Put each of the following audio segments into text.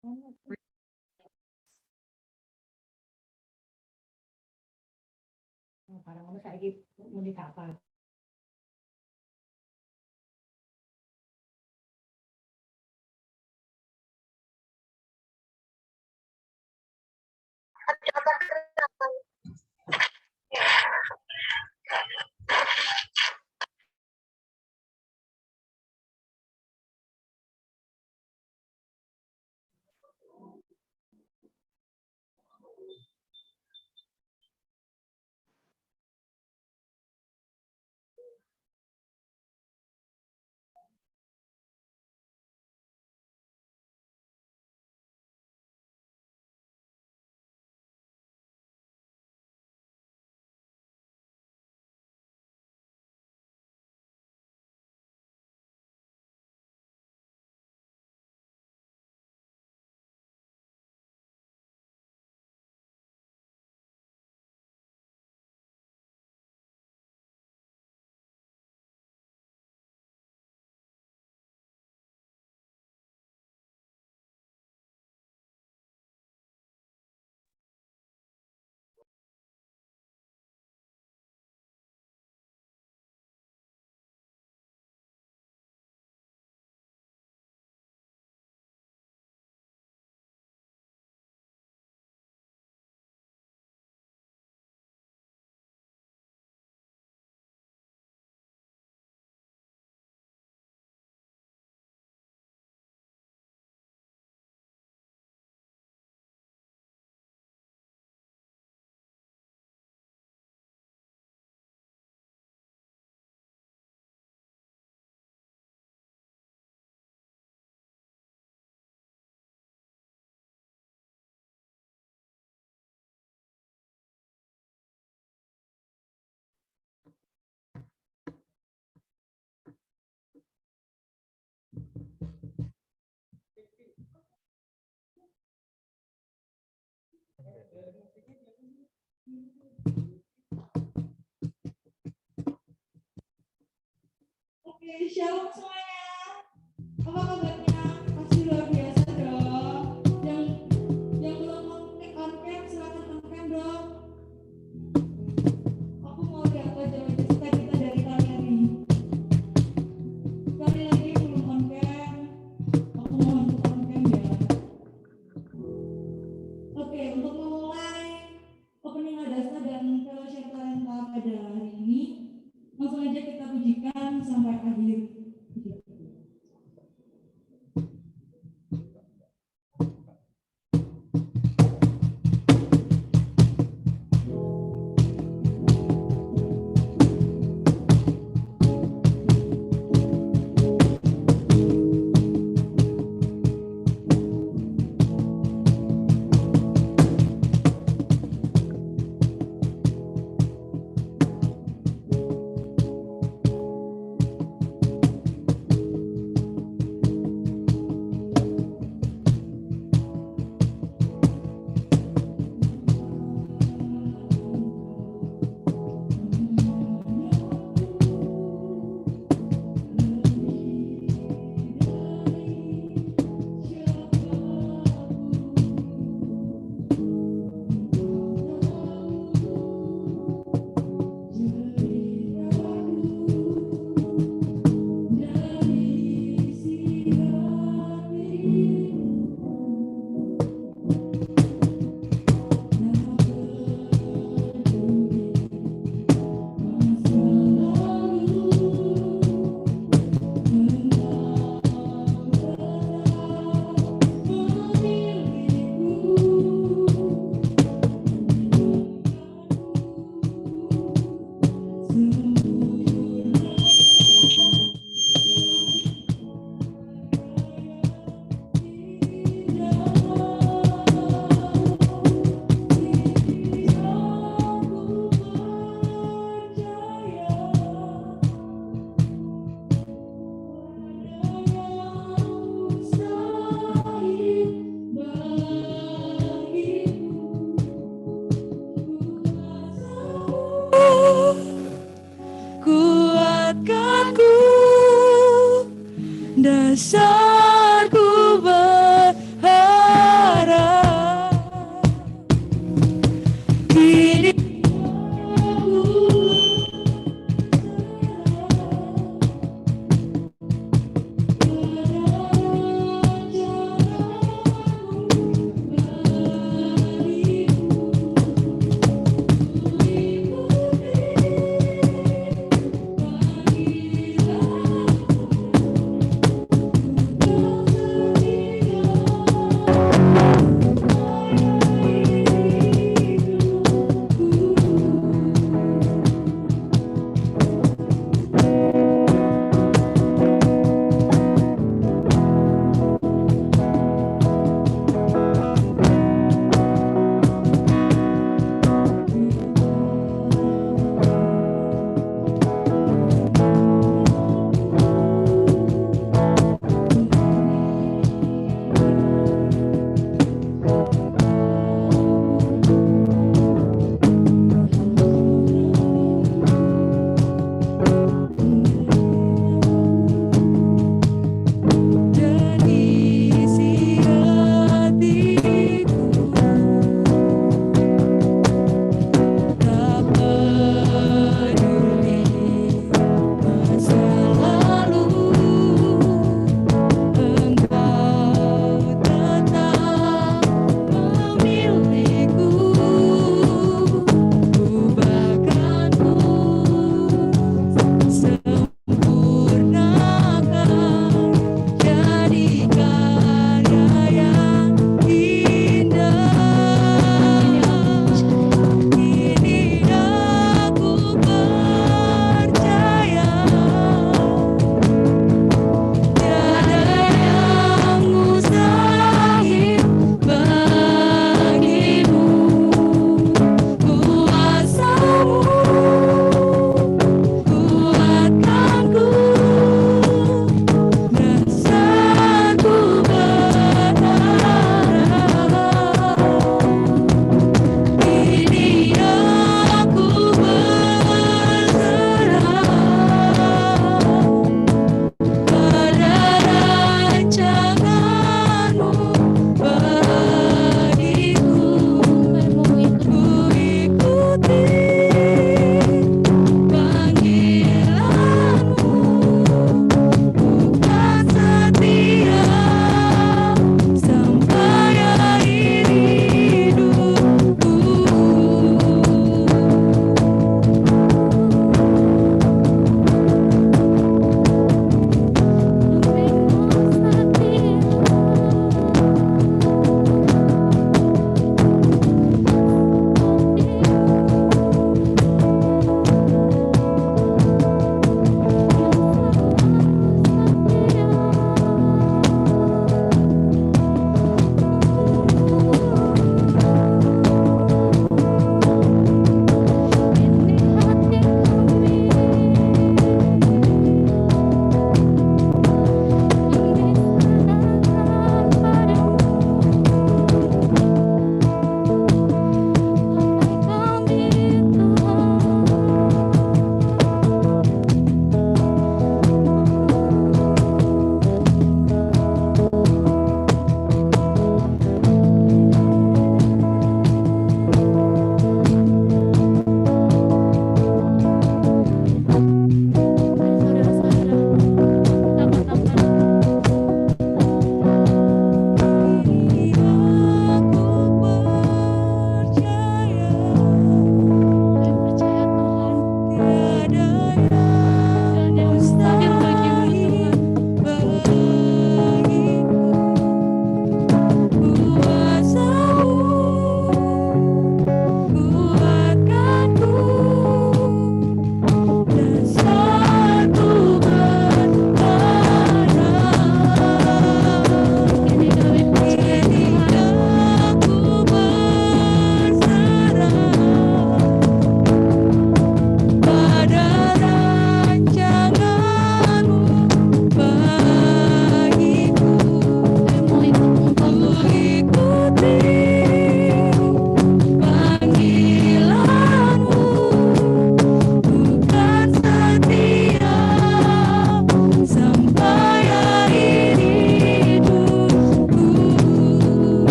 Parang ano sa igip muni kapal. Oke, shalom semuanya. Apa kabarnya? Pasti luar biasa dong. Yang belum on cam silakan on cam dong. Aku mau lihat wajah cita kita dari kalian nih. Sekali lagi belum on cam. Aku mohon untuk on cam ya. Oke, untuk memulai opening Adasta dan fellowship talenta pada hari ini, langsung aja kita pujikan sampai akhir.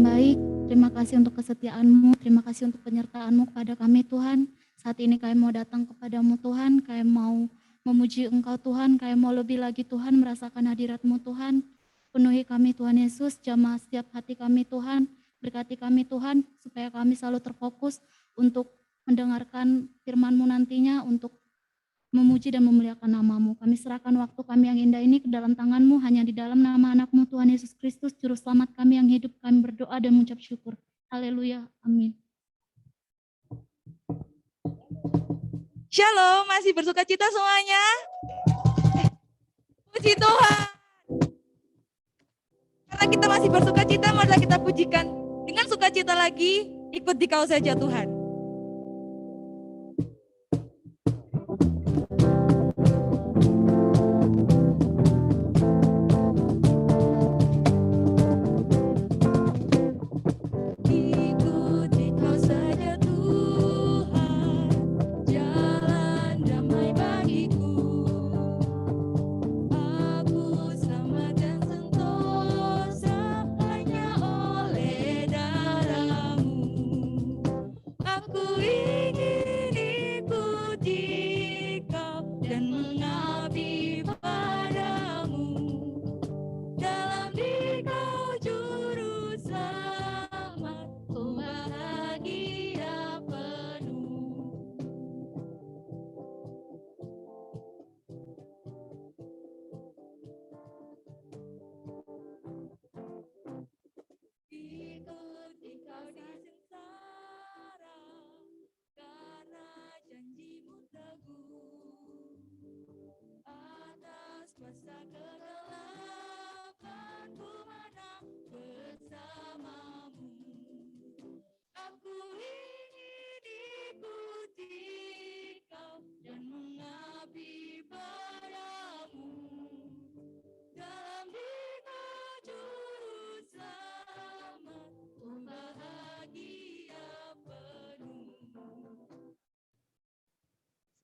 yang baik, terima kasih untuk kesetiaan-Mu, terima kasih untuk penyertaan-Mu kepada kami Tuhan. Saat ini kami mau datang kepadamu Tuhan, kami mau memuji Engkau Tuhan, kami mau lebih lagi Tuhan merasakan hadirat-Mu Tuhan. Penuhi kami Tuhan Yesus, jamah setiap hati kami Tuhan, berkati kami Tuhan, supaya kami selalu terfokus untuk mendengarkan firman-Mu nantinya, untuk memuji dan memuliakan nama-Mu. Kami serahkan waktu kami yang indah ini ke dalam tangan-Mu, hanya di dalam nama anak-Mu Tuhan Yesus Kristus, Juru Selamat kami yang hidup, kami berdoa dan mengucap syukur. Haleluya, amin. Shalom, masih bersuka cita semuanya? Puji Tuhan. Karena kita masih bersuka cita, marilah kita pujikan dengan sukacita lagi, ikut di Kau saja Tuhan. Masa kegelapan ku menang bersamamu. Aku ingin ikuti Kau dan mengabdi padamu. Dalam Dikau juru selamat, ku bahagia penuh.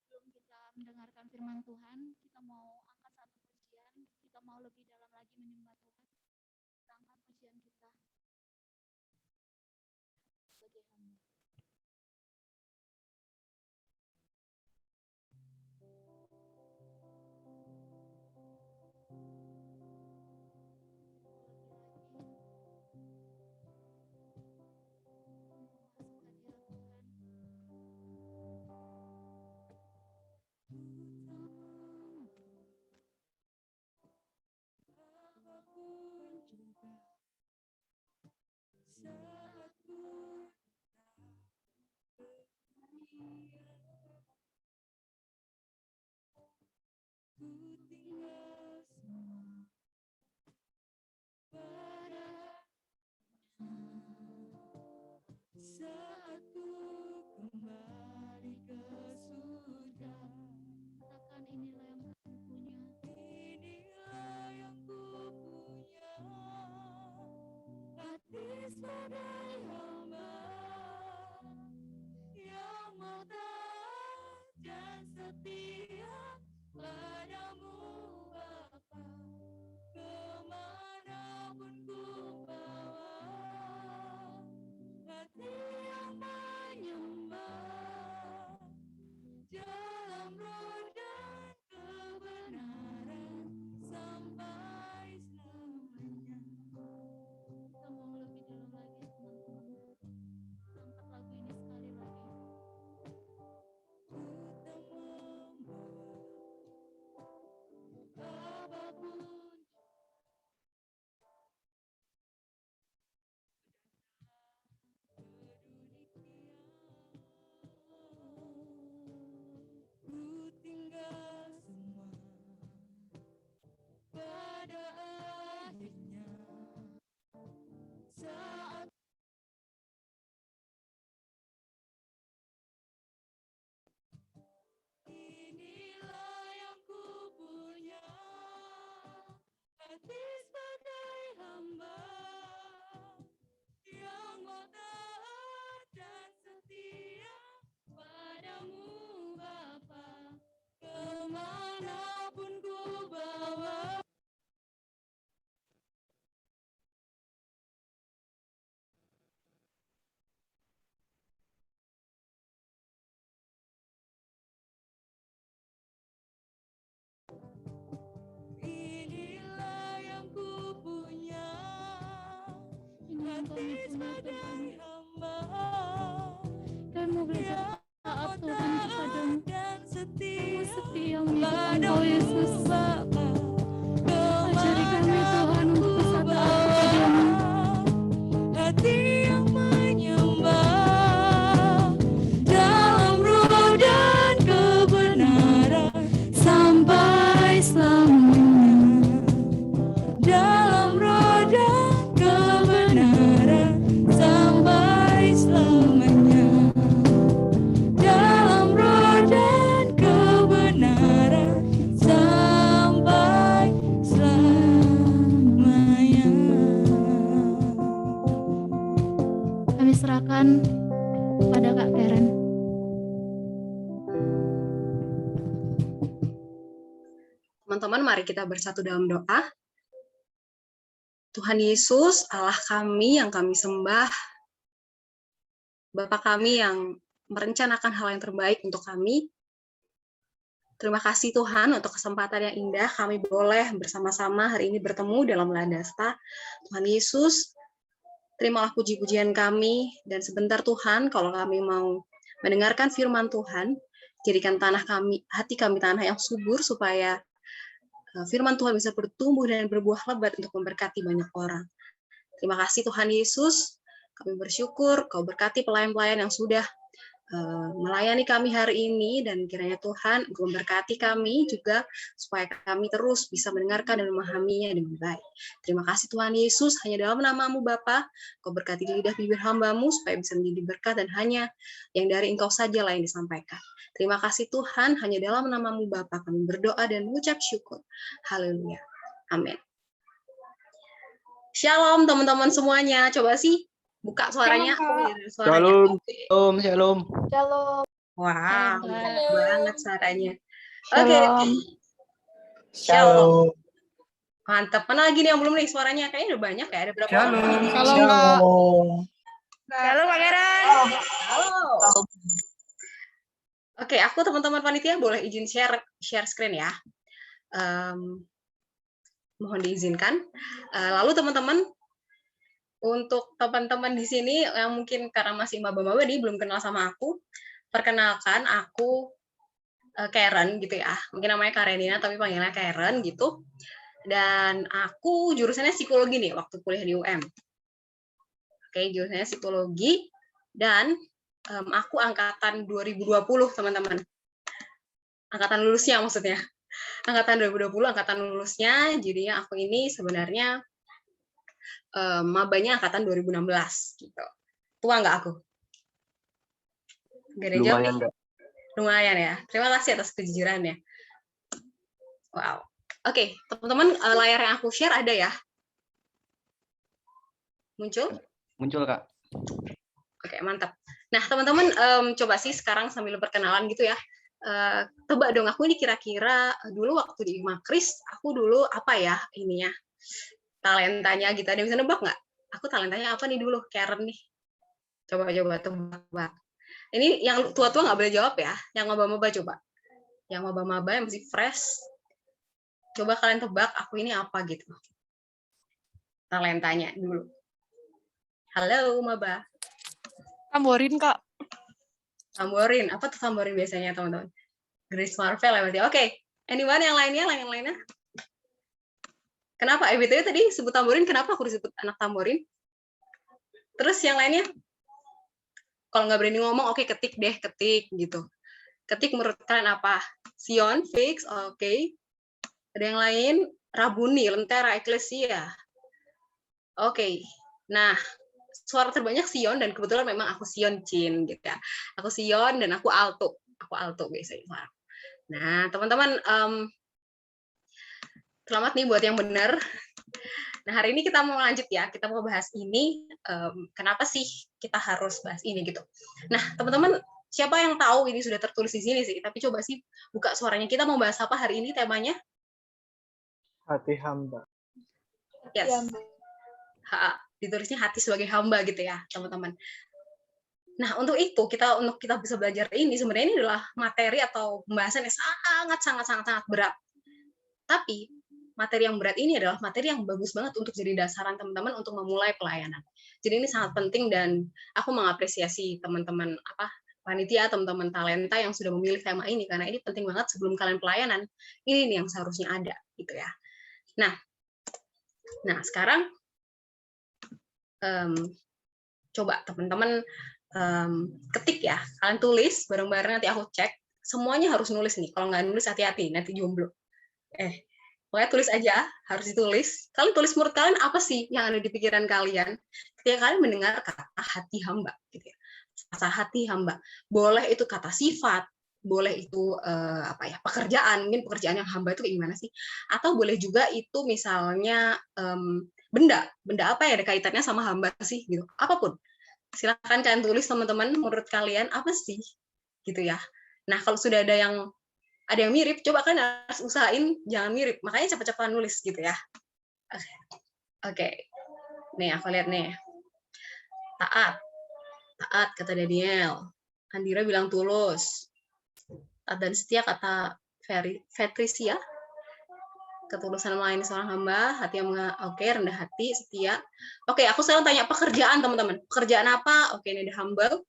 Sebelum kita mendengarkan firman Tuhan, kita mau angkat satu pujian, kita mau lebih dalam lagi menyembah Tuhan. Kita angkat pujian kita sebagai hamba. Saat ku tinggal semua pada saat ku kembali ke surga. Katakan inilah yang ku punya. Inilah yang ku punya, hati sebagai hamba yang mau taat dan setia padamu Bapa. Kemanapun ku bawa, hati yang menyembah dalam roh dan kebenaran sampai selamanya. Kita mau lebih dalam lagi teman-teman. Angkat lagu ini sekali lagi. Ku tak membawa apapun, ku tinggal semua pada akhirnya. Saat inilah yang ku punya, hati sebagai hamba yang mau taat dan setia padamu Bapa. Kemanapun ku bawa, kami punya Tuhan. Kami mau belajar taat Tuhan kepadamu. Kamu setia menghidupkan Engkau Yesus. Ajari kami Tuhan untuk bisa taat kepadamu. Hati yang menyembah dalam roh dan kebenaran sampai selamanya. Dalam roh dan kebenaran sampai selamanya. Dalam roh dan kebenaran sampai selamanya. Kami serahkan pada Kak Karen. Teman-teman, mari kita bersatu dalam doa. Tuhan Yesus, Allah kami yang kami sembah, Bapa kami yang merencanakan hal yang terbaik untuk kami. Terima kasih Tuhan untuk kesempatan yang indah kami boleh bersama-sama hari ini bertemu dalam Ladasta. Tuhan Yesus, terimalah puji-pujian kami, dan sebentar Tuhan, kalau kami mau mendengarkan firman Tuhan, jadikan hati kami tanah yang subur, supaya firman Tuhan bisa bertumbuh dan berbuah lebat untuk memberkati banyak orang. Terima kasih Tuhan Yesus, kami bersyukur Kau berkati pelayan-pelayan yang sudah melayani kami hari ini, dan kiranya Tuhan Engkau memberkati kami juga supaya kami terus bisa mendengarkan dan memahaminya dengan baik. Terima kasih Tuhan Yesus, hanya dalam nama-Mu Bapa, Kau berkati lidah bibir hamba-Mu supaya bisa menjadi berkat dan hanya yang dari Engkau saja yang disampaikan. Terima kasih Tuhan, hanya dalam nama-Mu Bapa kami berdoa dan mengucap syukur. Haleluya. Amin. Shalom teman-teman semuanya. Coba sih buka suaranya. Shalom, shalom. Wow, Shalom. enak banget suaranya. Oke. Shalom. Mantap. Mana lagi nih yang belum nih suaranya? Kayaknya udah banyak ya. Ada berapa Shalom. orang? Shalom. Shalom Pangeran. Halo. Oke, aku teman-teman panitia boleh izin share screen ya. Mohon diizinkan. Lalu teman-teman, untuk teman-teman di sini yang mungkin karena masih maba-maba nih belum kenal sama aku, perkenalkan aku Karen gitu ya. Mungkin namanya Karenina tapi panggilnya Karen gitu. Dan aku jurusannya psikologi nih waktu kuliah di UM. Oke, jurusannya psikologi dan aku angkatan 2020 teman-teman. Angkatan lulusnya maksudnya. Angkatan 2020 angkatan lulusnya. Jadinya aku ini sebenarnya mabanya angkatan 2016 gitu. Tua nggak aku? Gak ada jawab. Lumayan nggak? Lumayan ya. Terima kasih atas kejujurannya. Wow. Oke, teman-teman, layar yang aku share ada ya? Muncul? Muncul Kak. Oke, mantap. Nah, teman-teman, coba sih sekarang sambil perkenalan gitu ya. Tebak dong, aku ini kira-kira dulu waktu di Makris, aku dulu apa ya ininya? Talentanya gitu. Ada yang bisa nebak nggak? Aku talentanya apa nih dulu, Karen nih? Coba tebak. Ini yang tua-tua nggak boleh jawab ya. Yang maba-maba coba. Yang maba-maba yang masih fresh. Coba kalian tebak aku ini apa gitu. Talentanya dulu. Halo, maba. Tamborin Kak. Tamborin. Apa tuh tamborin biasanya, teman-teman? Grace Marvel ya berarti. Oke. Anyone yang lainnya? Kenapa? BTW tadi sebut tamborin, kenapa aku disebut anak tamborin? Terus yang lainnya? Kalau nggak berani ngomong, oke, ketik gitu. Ketik menurut kalian apa? Sion, fix, oke. Ada yang lain? Rabuni, Lentera, Eklesia. Oke. Nah, suara terbanyak Sion, dan kebetulan memang aku Sion Chin gitu ya. Aku Sion dan aku alto. Aku alto biasanya. Nah, teman-teman, selamat nih buat yang benar. Nah, hari ini kita mau lanjut ya. Kita mau bahas ini. Kenapa sih kita harus bahas ini gitu. Nah, teman-teman, siapa yang tahu ini sudah tertulis di sini sih? Tapi coba sih buka suaranya. Kita mau bahas apa hari ini temanya? Hati hamba. Yes. Ditulisnya hati sebagai hamba gitu ya, teman-teman. Nah, untuk kita bisa belajar ini, sebenarnya ini adalah materi atau pembahasan yang sangat berat. Tapi materi yang berat ini adalah materi yang bagus banget untuk jadi dasaran teman-teman untuk memulai pelayanan. Jadi ini sangat penting dan aku mengapresiasi teman-teman panitia, teman-teman talenta yang sudah memilih tema ini karena ini penting banget sebelum kalian pelayanan. Ini nih yang seharusnya ada gitu ya. Nah sekarang coba teman-teman ketik ya, kalian tulis bareng-bareng, nanti aku cek. Semuanya harus nulis nih. Kalau nggak nulis hati-hati, nanti jomblo. Pokoknya tulis aja, harus ditulis. Kalian tulis menurut kalian apa sih yang ada di pikiran kalian ketika kalian mendengar kata hati hamba, gitu ya. Kata hati hamba. Boleh itu kata sifat, boleh itu pekerjaan, mungkin pekerjaan yang hamba itu kayak gimana sih? Atau boleh juga itu misalnya benda apa ya ada kaitannya sama hamba sih, gitu. Apapun. Silakan kalian tulis teman-teman, menurut kalian apa sih, gitu ya. Nah kalau sudah ada yang mirip, coba kalian harus usahain jangan mirip. Makanya cepat-cepat nulis gitu ya. Oke. Nih aku lihat nih. Taat kata Daniel. Andira bilang tulus. Taat dan setia kata Patricia. Ketulusan melayani seorang hamba, hati yang rendah hati, setia. Oke, aku sekarang tanya pekerjaan teman-teman. Pekerjaan apa? Oke, ini ada humble,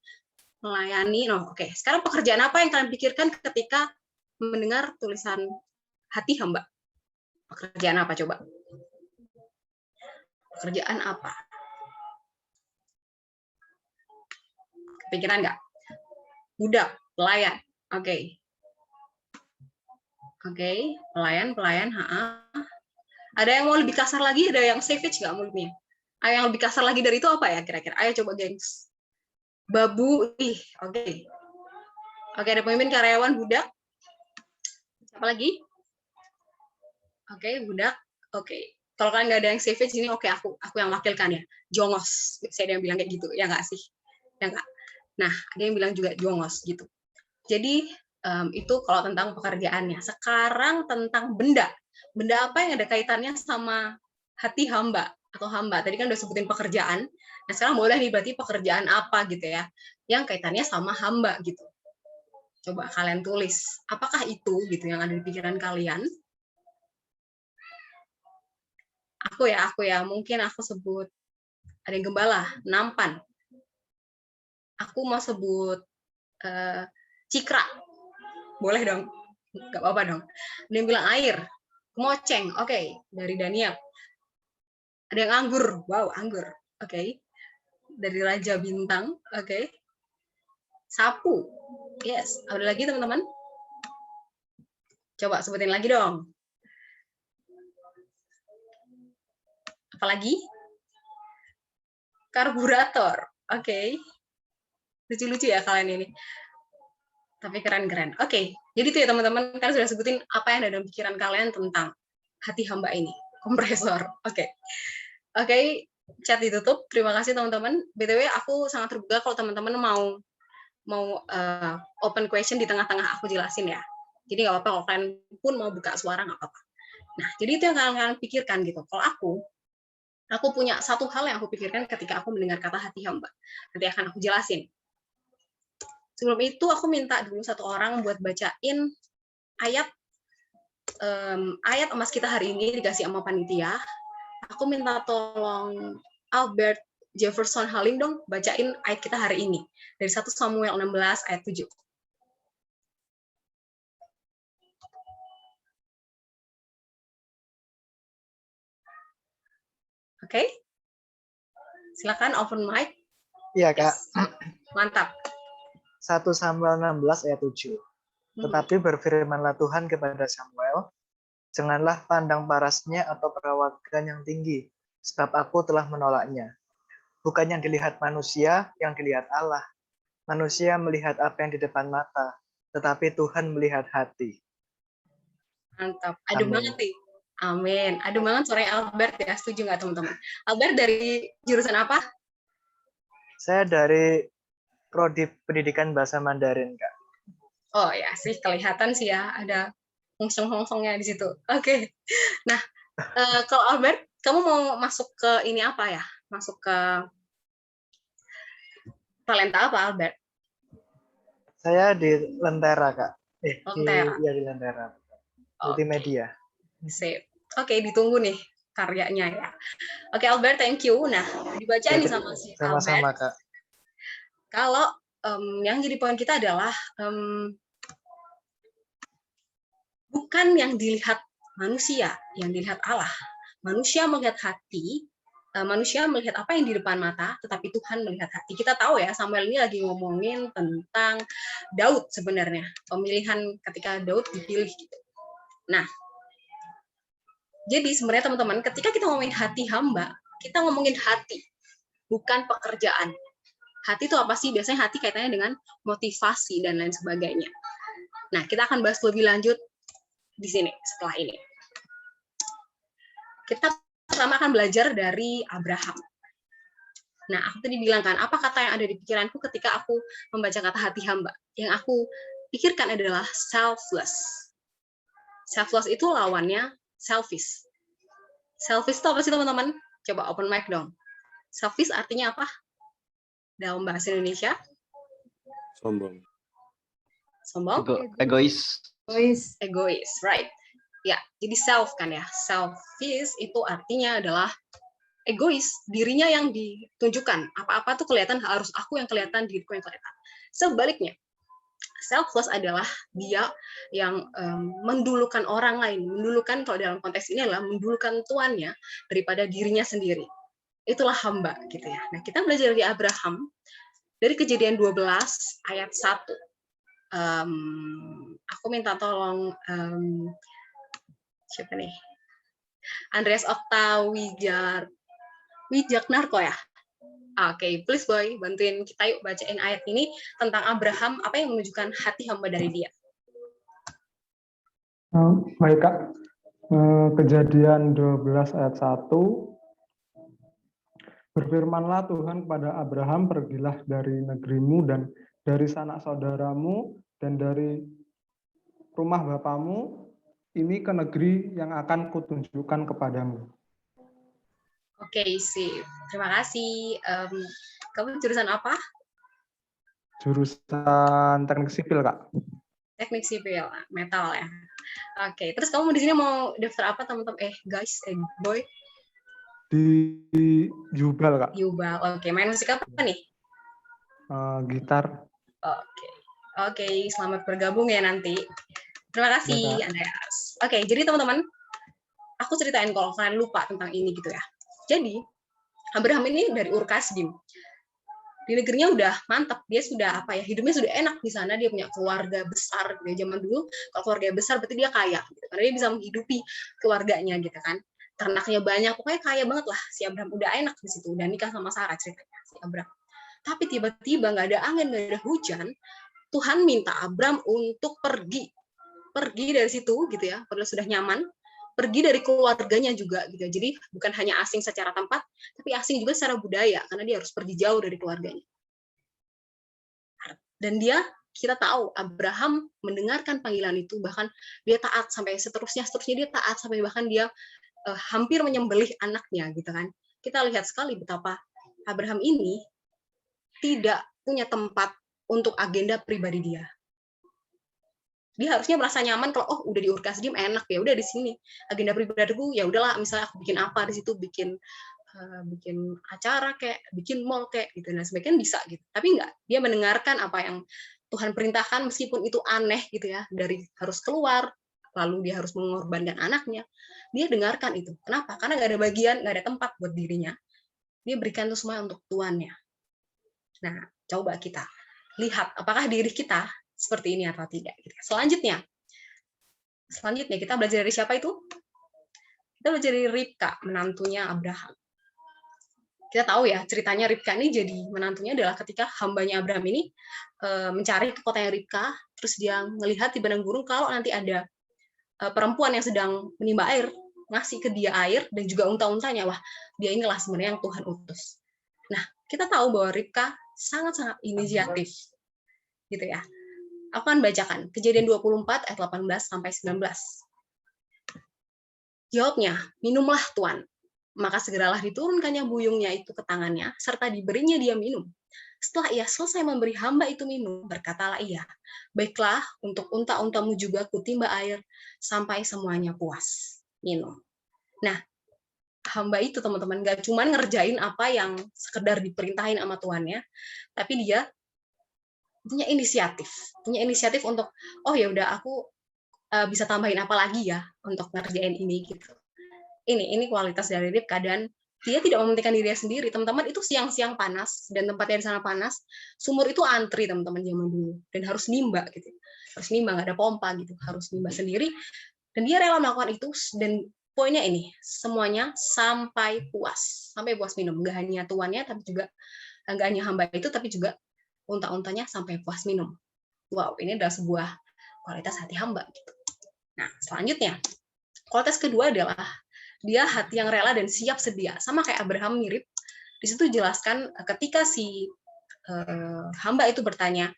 melayani. Oke, sekarang pekerjaan apa yang kalian pikirkan ketika mendengar tulisan hati hamba? Pekerjaan apa coba? Pekerjaan apa? Kepikiran nggak? Budak, pelayan. Oke, pelayan. Ada yang mau lebih kasar lagi? Ada yang savage nggak mulutnya? Ada yang lebih kasar lagi dari itu apa ya kira-kira? Ayo coba gengs. Babu, oke, ada pemimpin, karyawan, budak. Apa lagi? Oke, budak. Oke. Kalau kalian nggak ada yang savage ini, oke, aku yang wakilkan ya. Jongos. Saya ada yang bilang kayak gitu, ya nggak sih? Ya nggak? Nah, ada yang bilang juga jongos gitu. Jadi itu kalau tentang pekerjaannya. Sekarang tentang benda. Benda apa yang ada kaitannya sama hati hamba atau hamba? Tadi kan udah sebutin pekerjaan. Nah, sekarang boleh nih berarti pekerjaan apa gitu ya? Yang kaitannya sama hamba gitu. Coba kalian tulis, apakah itu gitu yang ada di pikiran kalian? Aku ya, mungkin aku sebut, ada yang gembala, nampan. Aku mau sebut cikra. Boleh dong? Nggak apa-apa dong. Ada yang bilang air, kemoceng, oke, dari Daniel. Ada yang anggur, wow, anggur, oke. Dari Raja Bintang, oke. Sapu, yes. Ada lagi teman-teman? Coba sebutin lagi dong. Apalagi? Karburator, oke. Lucu-lucu ya kalian ini. Tapi keren-keren. Oke, jadi itu ya teman-teman. Kalian sudah sebutin apa yang ada dalam pikiran kalian tentang hati hamba ini. Kompresor, oke. Oke, chat ditutup. Terima kasih teman-teman. BTW aku sangat terbuka kalau teman-teman mau open question di tengah-tengah aku jelasin ya. Jadi nggak apa-apa kalau kalian pun mau buka suara nggak apa-apa. Nah, jadi itu yang kalian pikirkan gitu. Kalau aku punya satu hal yang aku pikirkan ketika aku mendengar kata hati hamba. Nanti akan aku jelasin. Sebelum itu aku minta dulu satu orang buat bacain ayat emas kita hari ini dikasih sama panitia. Aku minta tolong Albert Jefferson Halim dong bacain ayat kita hari ini dari 1 Samuel 16 ayat 7. Oke? Silakan open mic. Iya, Kak. Mantap. 1 Samuel 16 ayat 7. Tetapi berfirmanlah Tuhan kepada Samuel, janganlah pandang parasnya atau perawakan yang tinggi, sebab aku telah menolaknya. Bukan yang dilihat manusia, yang dilihat Allah. Manusia melihat apa yang di depan mata, tetapi Tuhan melihat hati. Mantap. Adem banget nih. Amin. Adem banget sore Albert ya. Setuju nggak teman-teman? Albert dari jurusan apa? Saya dari Prodi Pendidikan Bahasa Mandarin, Kak. Oh ya sih, kelihatan sih ya. Ada hongsong-hongsongnya di situ. Oke. Nah, kalau Albert, kamu mau masuk ke ini apa ya? Masuk ke talenta apa, Albert? Saya di Lentera, Kak. Lentera. Di Lentera. Multimedia. Sip. Oke, ditunggu nih karyanya ya. Oke, Albert, thank you. Nah, dibaca nih sama si Albert. Sama-sama, Kak. Kalau yang jadi poin kita adalah bukan yang dilihat manusia, yang dilihat Allah. Manusia melihat hati, manusia melihat apa yang di depan mata, tetapi Tuhan melihat hati. Kita tahu ya, Samuel ini lagi ngomongin tentang Daud sebenarnya, pemilihan ketika Daud dipilih gitu. Nah, jadi sebenarnya teman-teman, ketika kita ngomongin hati hamba, kita ngomongin hati, bukan pekerjaan. Hati itu apa sih? Biasanya hati kaitannya dengan motivasi dan lain sebagainya. Nah, kita akan bahas lebih lanjut di sini setelah ini. Kita pertama akan belajar dari Abraham. Nah, aku tadi bilang kan, apa kata yang ada di pikiranku ketika aku membaca kata hati hamba? Yang aku pikirkan adalah selfless. Selfless itu lawannya selfish. Selfish itu apa sih teman-teman? Coba open mic dong. Selfish artinya apa? Dalam bahasa Indonesia? Sombong. Sombong? Egois. Egois, right. Ya, jadi self kan ya. Selfish itu artinya adalah egois, dirinya yang ditunjukkan. Apa-apa tuh kelihatan, harus aku yang kelihatan, diriku yang kelihatan. Sebaliknya, selfless adalah dia yang mendulukan orang lain. Mendulukan, kalau dalam konteks ini adalah mendulukan tuannya daripada dirinya sendiri. Itulah hamba gitu ya. Nah, kita belajar dari Abraham dari Kejadian 12 ayat 1. Aku minta tolong siapa nih? Andreas Okta Wijaknarko ya. Oke, please boy, bantuin kita yuk bacain ayat ini tentang Abraham, apa yang menunjukkan hati hamba dari dia. Baik Kak, Kejadian 12 ayat 1. Berfirmanlah Tuhan kepada Abraham, pergilah dari negerimu dan dari sanak saudaramu dan dari rumah bapamu, ini ke negeri yang akan kutunjukkan kepadamu. Oke, sip. Terima kasih. Kamu jurusan apa? Jurusan teknik sipil, Kak. Teknik sipil, metal ya. Oke, terus kamu di sini mau daftar apa teman-teman? Boy? Di Jubal, Kak. Jubal. Oke, main musik apa nih? Gitar. Oke, selamat bergabung ya nanti. Terima kasih, Andreas. Oke, jadi teman-teman, aku ceritain kalau kalian lupa tentang ini gitu ya. Jadi, Abraham ini dari Ur Kasdim. Di negerinya udah mantap, dia sudah hidupnya sudah enak di sana, dia punya keluarga besar. Di zaman dulu, kalau keluarga besar berarti dia kaya, gitu. Karena dia bisa menghidupi keluarganya gitu kan. Ternaknya banyak, pokoknya kaya banget lah. Si Abraham udah enak di situ, udah nikah sama Sarah ceritanya si Abraham. Tapi tiba-tiba nggak ada angin, nggak ada hujan, Tuhan minta Abraham untuk pergi dari situ gitu ya, padahal sudah nyaman, pergi dari keluarganya juga gitu. Jadi bukan hanya asing secara tempat, tapi asing juga secara budaya karena dia harus pergi jauh dari keluarganya. Dan kita tahu Abraham mendengarkan panggilan itu, bahkan dia taat sampai seterusnya dia taat sampai bahkan dia hampir menyembelih anaknya gitu kan. Kita lihat sekali betapa Abraham ini tidak punya tempat untuk agenda pribadi dia. Dia harusnya merasa nyaman kalau udah di Ur Kasdim enak ya udah di sini. Agenda pribadiku ya udahlah, misalnya aku bikin apa di situ, bikin acara kayak, bikin mall kayak gitu dan sebagainya bisa gitu. Tapi enggak, dia mendengarkan apa yang Tuhan perintahkan meskipun itu aneh gitu ya, dari harus keluar lalu dia harus mengorbankan anaknya. Dia dengarkan itu. Kenapa? Karena nggak ada bagian, nggak ada tempat buat dirinya. Dia berikan itu semua untuk tuannya. Nah, coba kita lihat apakah diri kita seperti ini atau tidak. Selanjutnya kita belajar dari siapa itu? Kita belajar dari Ribka, menantunya Abraham. Kita tahu ya, ceritanya Ribka ini jadi menantunya adalah ketika hambanya Abraham ini mencari ke kotanya Ribka, terus dia melihat di padang gurun kalau nanti ada perempuan yang sedang menimba air, ngasih ke dia air, dan juga unta-untanya. Wah, dia inilah sebenarnya yang Tuhan utus. Nah, kita tahu bahwa Ribka sangat-sangat inisiatif. Gitu ya. Aku akan bacakan Kejadian 24 ayat 18 sampai 19. Jawabnya, minumlah Tuan. Maka segeralah diturunkannya buyungnya itu ke tangannya, serta diberinya dia minum. Setelah ia selesai memberi hamba itu minum, berkatalah ia, baiklah, untuk unta-untamu juga kutimba air, sampai semuanya puas. Minum. Nah, hamba itu teman-teman nggak cuma ngerjain apa yang sekedar diperintahin sama tuannya, tapi dia punya inisiatif untuk oh ya udah aku bisa tambahin apa lagi ya untuk ngerjain ini gitu. Ini kualitas dari Ribka, dan dia tidak mementingkan dirinya sendiri. Teman-teman, itu siang-siang panas dan tempatnya di sana panas, sumur itu antri teman-teman zaman dulu dan harus nimba gitu. Harus nimba, nggak ada pompa gitu, harus nimba sendiri. Dan dia rela melakukan itu, dan poinnya ini, semuanya sampai puas minum. Nggak hanya tuannya, tapi juga nggak hanya hamba itu, tapi juga unta-untanya sampai puas minum. Wow, ini adalah sebuah kualitas hati hamba gitu. Nah, selanjutnya, kualitas kedua adalah dia hati yang rela dan siap sedia. Sama kayak Abraham, mirip. Di situ jelaskan ketika si hamba itu bertanya,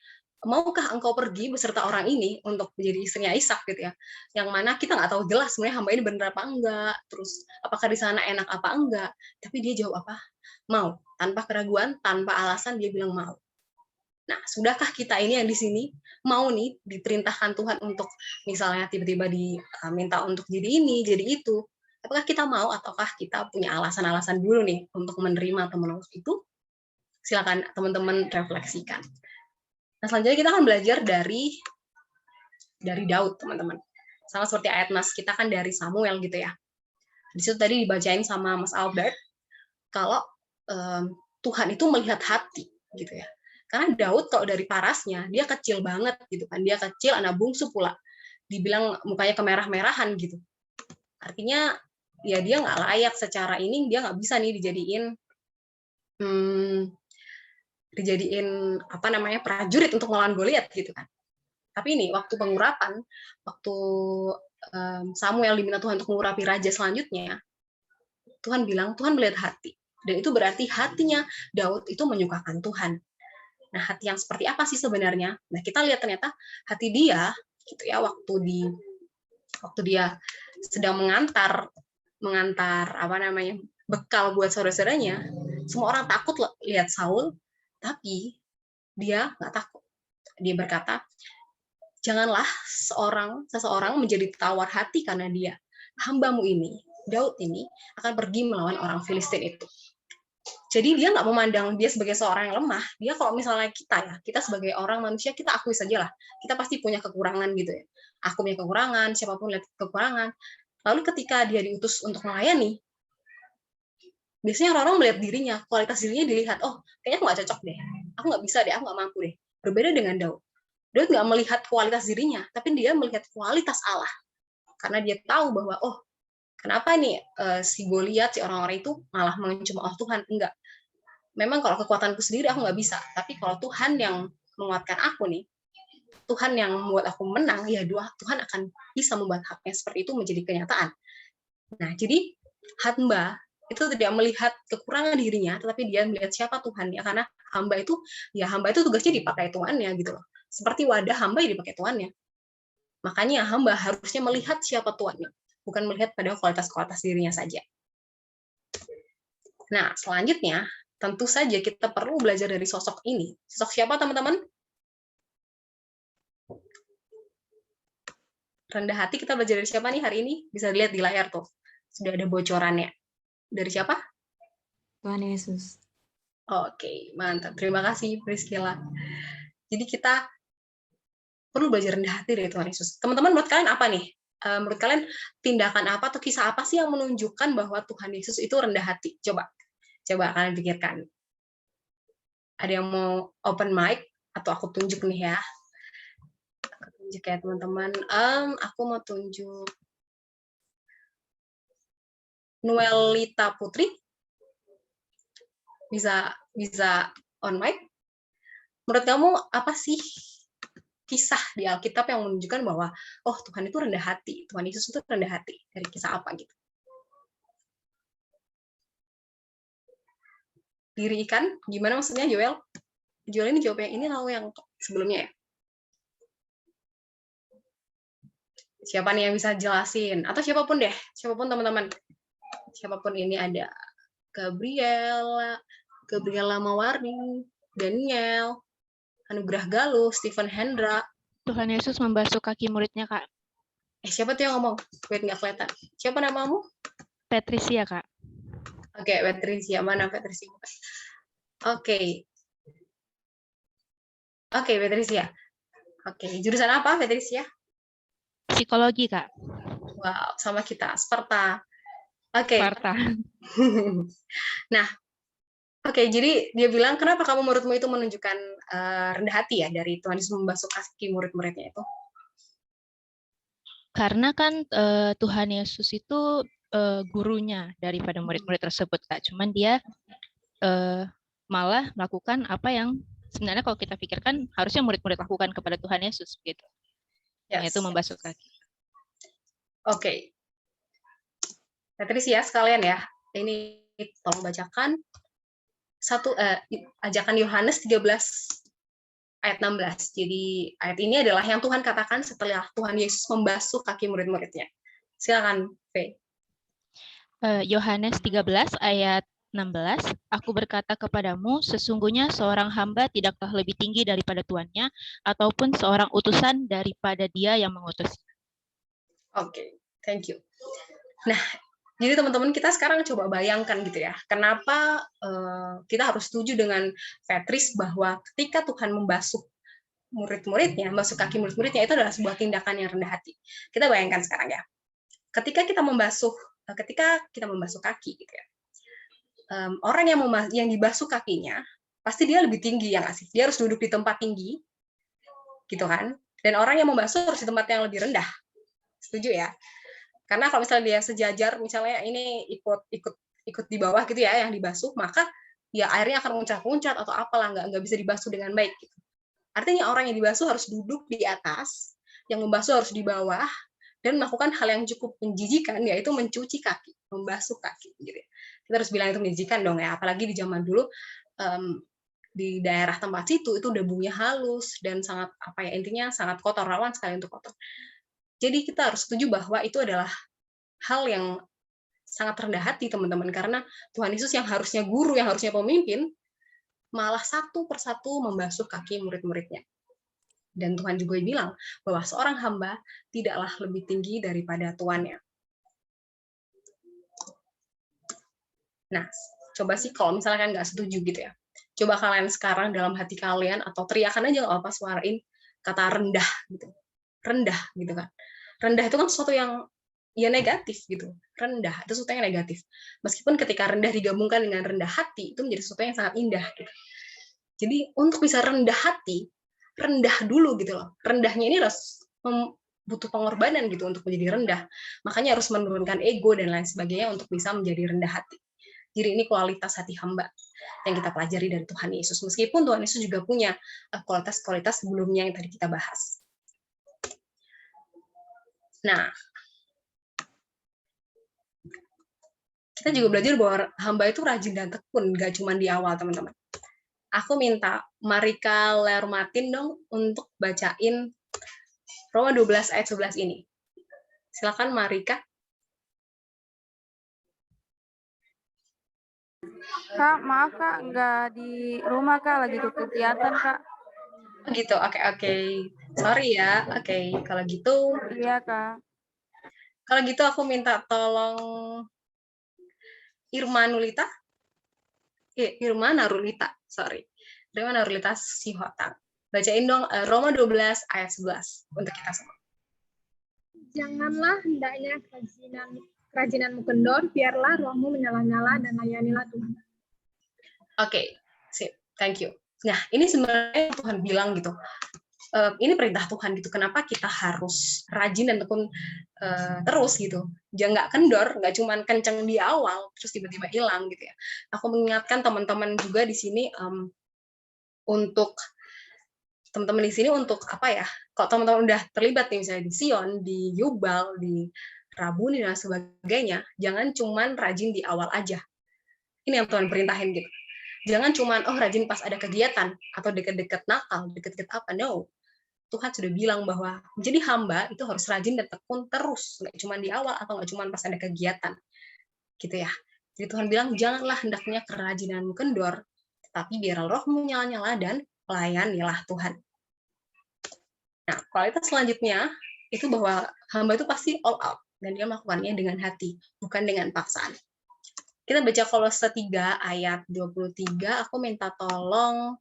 maukah engkau pergi beserta orang ini untuk menjadi istrinya Ishak gitu ya. Yang mana kita nggak tahu jelas sebenarnya hamba ini benar apa enggak, terus apakah di sana enak apa enggak. Tapi dia jawab apa? Mau. Tanpa keraguan, tanpa alasan dia bilang mau. Nah, sudahkah kita ini yang di sini mau nih diperintahkan Tuhan untuk misalnya tiba-tiba diminta untuk jadi ini, jadi itu? Apakah kita mau ataukah kita punya alasan-alasan dulu nih untuk menerima atau menolak itu? Silakan teman-teman refleksikan. Nah, selanjutnya kita akan belajar dari Daud, teman-teman. Sama seperti ayat Mas, kita kan dari Samuel gitu ya. Di situ tadi dibacain sama Mas Albert, kalau Tuhan itu melihat hati gitu ya. Karena Daud kalau dari parasnya, dia kecil banget gitu kan. Dia kecil, anak bungsu pula. Dibilang mukanya kemerah-merahan gitu. Artinya ya dia nggak layak secara ini, dia nggak bisa nih dijadiin apa namanya prajurit untuk melawan Goliat gitu kan. Tapi ini waktu pengurapan, waktu Samuel diminta Tuhan untuk mengurapi raja selanjutnya, Tuhan bilang Tuhan melihat hati, dan itu berarti hatinya Daud itu menyukakan Tuhan. Nah, hati yang seperti apa sih sebenarnya? Nah, kita lihat ternyata hati dia gitu ya, waktu dia sedang mengantar apa namanya bekal buat saudara-saudaranya, semua orang takut lihat Saul, tapi dia nggak takut. Dia berkata, janganlah seseorang menjadi tawar hati karena dia. Hambamu ini, Daud ini, akan pergi melawan orang Filistin itu. Jadi dia nggak memandang dia sebagai seorang yang lemah. Dia kalau misalnya kita sebagai orang manusia, kita akui saja lah. Kita pasti punya kekurangan gitu ya. Aku punya kekurangan, siapapun lihat kekurangan. Lalu ketika dia diutus untuk melayani, biasanya orang-orang melihat dirinya, kualitas dirinya dilihat, oh kayaknya aku nggak cocok deh, aku nggak bisa deh, aku nggak mampu deh. Berbeda dengan Daud. Daud nggak melihat kualitas dirinya, tapi dia melihat kualitas Allah. Karena dia tahu bahwa, oh kenapa nih si Goliat, si orang-orang itu malah mencemooh Tuhan? Enggak. Memang kalau kekuatanku sendiri aku nggak bisa, tapi kalau Tuhan yang menguatkan aku nih, Tuhan yang membuat aku menang, ya Tuhan akan bisa membuat haknya seperti itu menjadi kenyataan. Nah, jadi hamba itu tidak melihat kekurangan dirinya, tetapi dia melihat siapa Tuhan ya. Karena hamba itu tugasnya dipakai Tuannya gitu loh. Seperti wadah hamba yang dipakai Tuannya. Makanya hamba harusnya melihat siapa Tuannya, bukan melihat pada kualitas-kualitas dirinya saja. Nah, selanjutnya tentu saja kita perlu belajar dari sosok ini. Sosok siapa, teman-teman? Rendah hati kita belajar dari siapa nih hari ini? Bisa dilihat di layar tuh. Sudah ada bocorannya. Dari siapa? Tuhan Yesus. Oke, mantap. Terima kasih, Priscilla. Jadi kita perlu belajar rendah hati dari Tuhan Yesus. Teman-teman, menurut kalian apa nih? Menurut kalian tindakan apa atau kisah apa sih yang menunjukkan bahwa Tuhan Yesus itu rendah hati? Coba kalian pikirkan. Ada yang mau open mic atau aku tunjuk nih ya? Aku tunjuk ya teman-teman. Aku mau tunjuk Nuelita Putri. Bisa on mic. Menurut kamu apa sih kisah di Alkitab yang menunjukkan bahwa oh Tuhan itu rendah hati, Tuhan Yesus itu rendah hati? Dari kisah apa gitu? Diri ikan, gimana maksudnya Joel? Joel ini jawab yang ini atau yang sebelumnya ya? Siapa nih yang bisa jelasin? Atau siapapun deh, siapapun teman-teman. Siapapun ini, ada Gabriela Mawarni, Daniel, Anugrah Galuh, Stephen Hendra. Tuhan Yesus membasuh kaki muridnya, Kak. Siapa tuh yang ngomong? Wait, nggak kelihatan. Siapa namamu? Patricia, Kak. Oke, Patricia. Mana Patricia? Oke. Oke, Patricia. Oke, jurusan apa Patricia? Psikologi, Kak. Wow, sama kita, Sparta. Oke. Sparta. Nah, oke, jadi dia bilang, kenapa kamu muridmu itu menunjukkan rendah hati ya dari Tuhan Yesus membasuh kaki murid-muridnya itu? Karena kan Tuhan Yesus itu gurunya daripada murid-murid tersebut, Kak. Cuman dia malah melakukan apa yang sebenarnya kalau kita pikirkan harusnya murid-murid lakukan kepada Tuhan Yesus, gitu. Yes. Yaitu membasuh kaki. Oke. Patricia sekalian ya, ini tolong bacakan ajakan Yohanes 13 ayat 16. Jadi ayat ini adalah yang Tuhan katakan setelah Tuhan Yesus membasuh kaki murid-muridnya. Silakan, V. Yohanes 13 ayat 16, aku berkata kepadamu, sesungguhnya seorang hamba tidaklah lebih tinggi daripada tuannya, ataupun seorang utusan daripada dia yang mengutusnya. Oke, thank you. Nah, jadi teman-teman kita sekarang coba bayangkan gitu ya, kenapa kita harus setuju dengan Petris bahwa ketika Tuhan membasuh murid-muridnya, membasuh kaki murid-muridnya itu adalah sebuah tindakan yang rendah hati. Kita bayangkan sekarang ya, ketika kita membasuh kaki gitu ya, orang yang dibasuh kakinya pasti dia lebih tinggi ya nggak sih? Dia harus duduk di tempat tinggi, gitu kan? Dan orang yang membasuh harus di tempat yang lebih rendah. Setuju ya? Karena kalau misalnya dia sejajar, misalnya ini ikut di bawah gitu ya, yang dibasuh, maka ya airnya akan muncrat-muncrat atau apalah, nggak bisa dibasuh dengan baik. Gitu. Artinya orang yang dibasuh harus duduk di atas, yang membasuh harus di bawah, dan melakukan hal yang cukup menjijikan, yaitu mencuci kaki, membasuh kaki. Gitu. Kita harus bilang itu menjijikan dong ya, apalagi di zaman dulu di daerah tempat situ itu debunya halus dan sangat intinya sangat kotor, rawan sekali untuk kotor. Jadi kita harus setuju bahwa itu adalah hal yang sangat rendah hati teman-teman, karena Tuhan Yesus yang harusnya guru, yang harusnya pemimpin, malah satu persatu membasuh kaki murid-muridnya. Dan Tuhan juga bilang bahwa seorang hamba tidaklah lebih tinggi daripada tuannya. Nah, coba sih kalau misalnya kalian nggak setuju gitu ya, coba kalian sekarang dalam hati kalian, atau teriakan aja nggak apa-apa, suarain kata rendah gitu. Rendah gitu kan. Rendah itu kan sesuatu yang ya negatif gitu. Rendah itu sesuatu yang negatif. Meskipun ketika rendah digabungkan dengan rendah hati itu menjadi sesuatu yang sangat indah gitu. Jadi untuk bisa rendah hati, rendah dulu gitu loh. Rendahnya ini harus butuh pengorbanan gitu untuk menjadi rendah. Makanya harus menurunkan ego dan lain sebagainya untuk bisa menjadi rendah hati. Jadi ini kualitas hati hamba yang kita pelajari dari Tuhan Yesus. Meskipun Tuhan Yesus juga punya kualitas-kualitas sebelumnya yang tadi kita bahas. Nah, kita juga belajar bahwa hamba itu rajin dan tekun, nggak cuma di awal, teman-teman. Aku minta Marika Lermatin dong untuk bacain Roma 12 ayat 11 ini. Silakan Marika. Kak, maaf Kak, nggak di rumah Kak, lagi ikut kegiatan Kak. Gitu, oke. Sorry ya, oke. Kalau gitu. Iya Kak. Kalau gitu aku minta tolong Irma Narulita, Sihotang. Bacain dong Roma 12 ayat 11 untuk kita semua. Janganlah hendaknya kerajinanmu kendor, biarlah rohmu menyala-nyala dan layanilah Tuhan. Oke, sip, thank you. Nah, ini sebenarnya Tuhan bilang gitu. Ini perintah Tuhan gitu. Kenapa kita harus rajin dan tekun terus gitu? Jangan nggak kendor, nggak cuma kenceng di awal terus tiba-tiba hilang gitu ya. Aku mengingatkan teman-teman juga di sini untuk teman-teman di sini untuk apa ya? Kalau teman-teman udah terlibat nih misalnya di Sion, di Yubal, di Rabuni dan sebagainya, jangan cuma rajin di awal aja. Ini yang Tuhan perintahin gitu. Jangan cuma rajin pas ada kegiatan atau deket-deket Natal, deket-deket apa. No. Tuhan sudah bilang bahwa menjadi hamba itu harus rajin dan tekun terus, nggak cuma di awal atau nggak cuma pas ada kegiatan, gitu ya. Jadi Tuhan bilang janganlah hendaknya kerajinanmu kendor, tetapi biarlah rohmu nyala-nyala dan layanilah Tuhan. Nah, kualitas selanjutnya itu bahwa hamba itu pasti all out, dan dia melakukannya dengan hati, bukan dengan paksaan. Kita baca Kolose 3 ayat 23. Aku minta tolong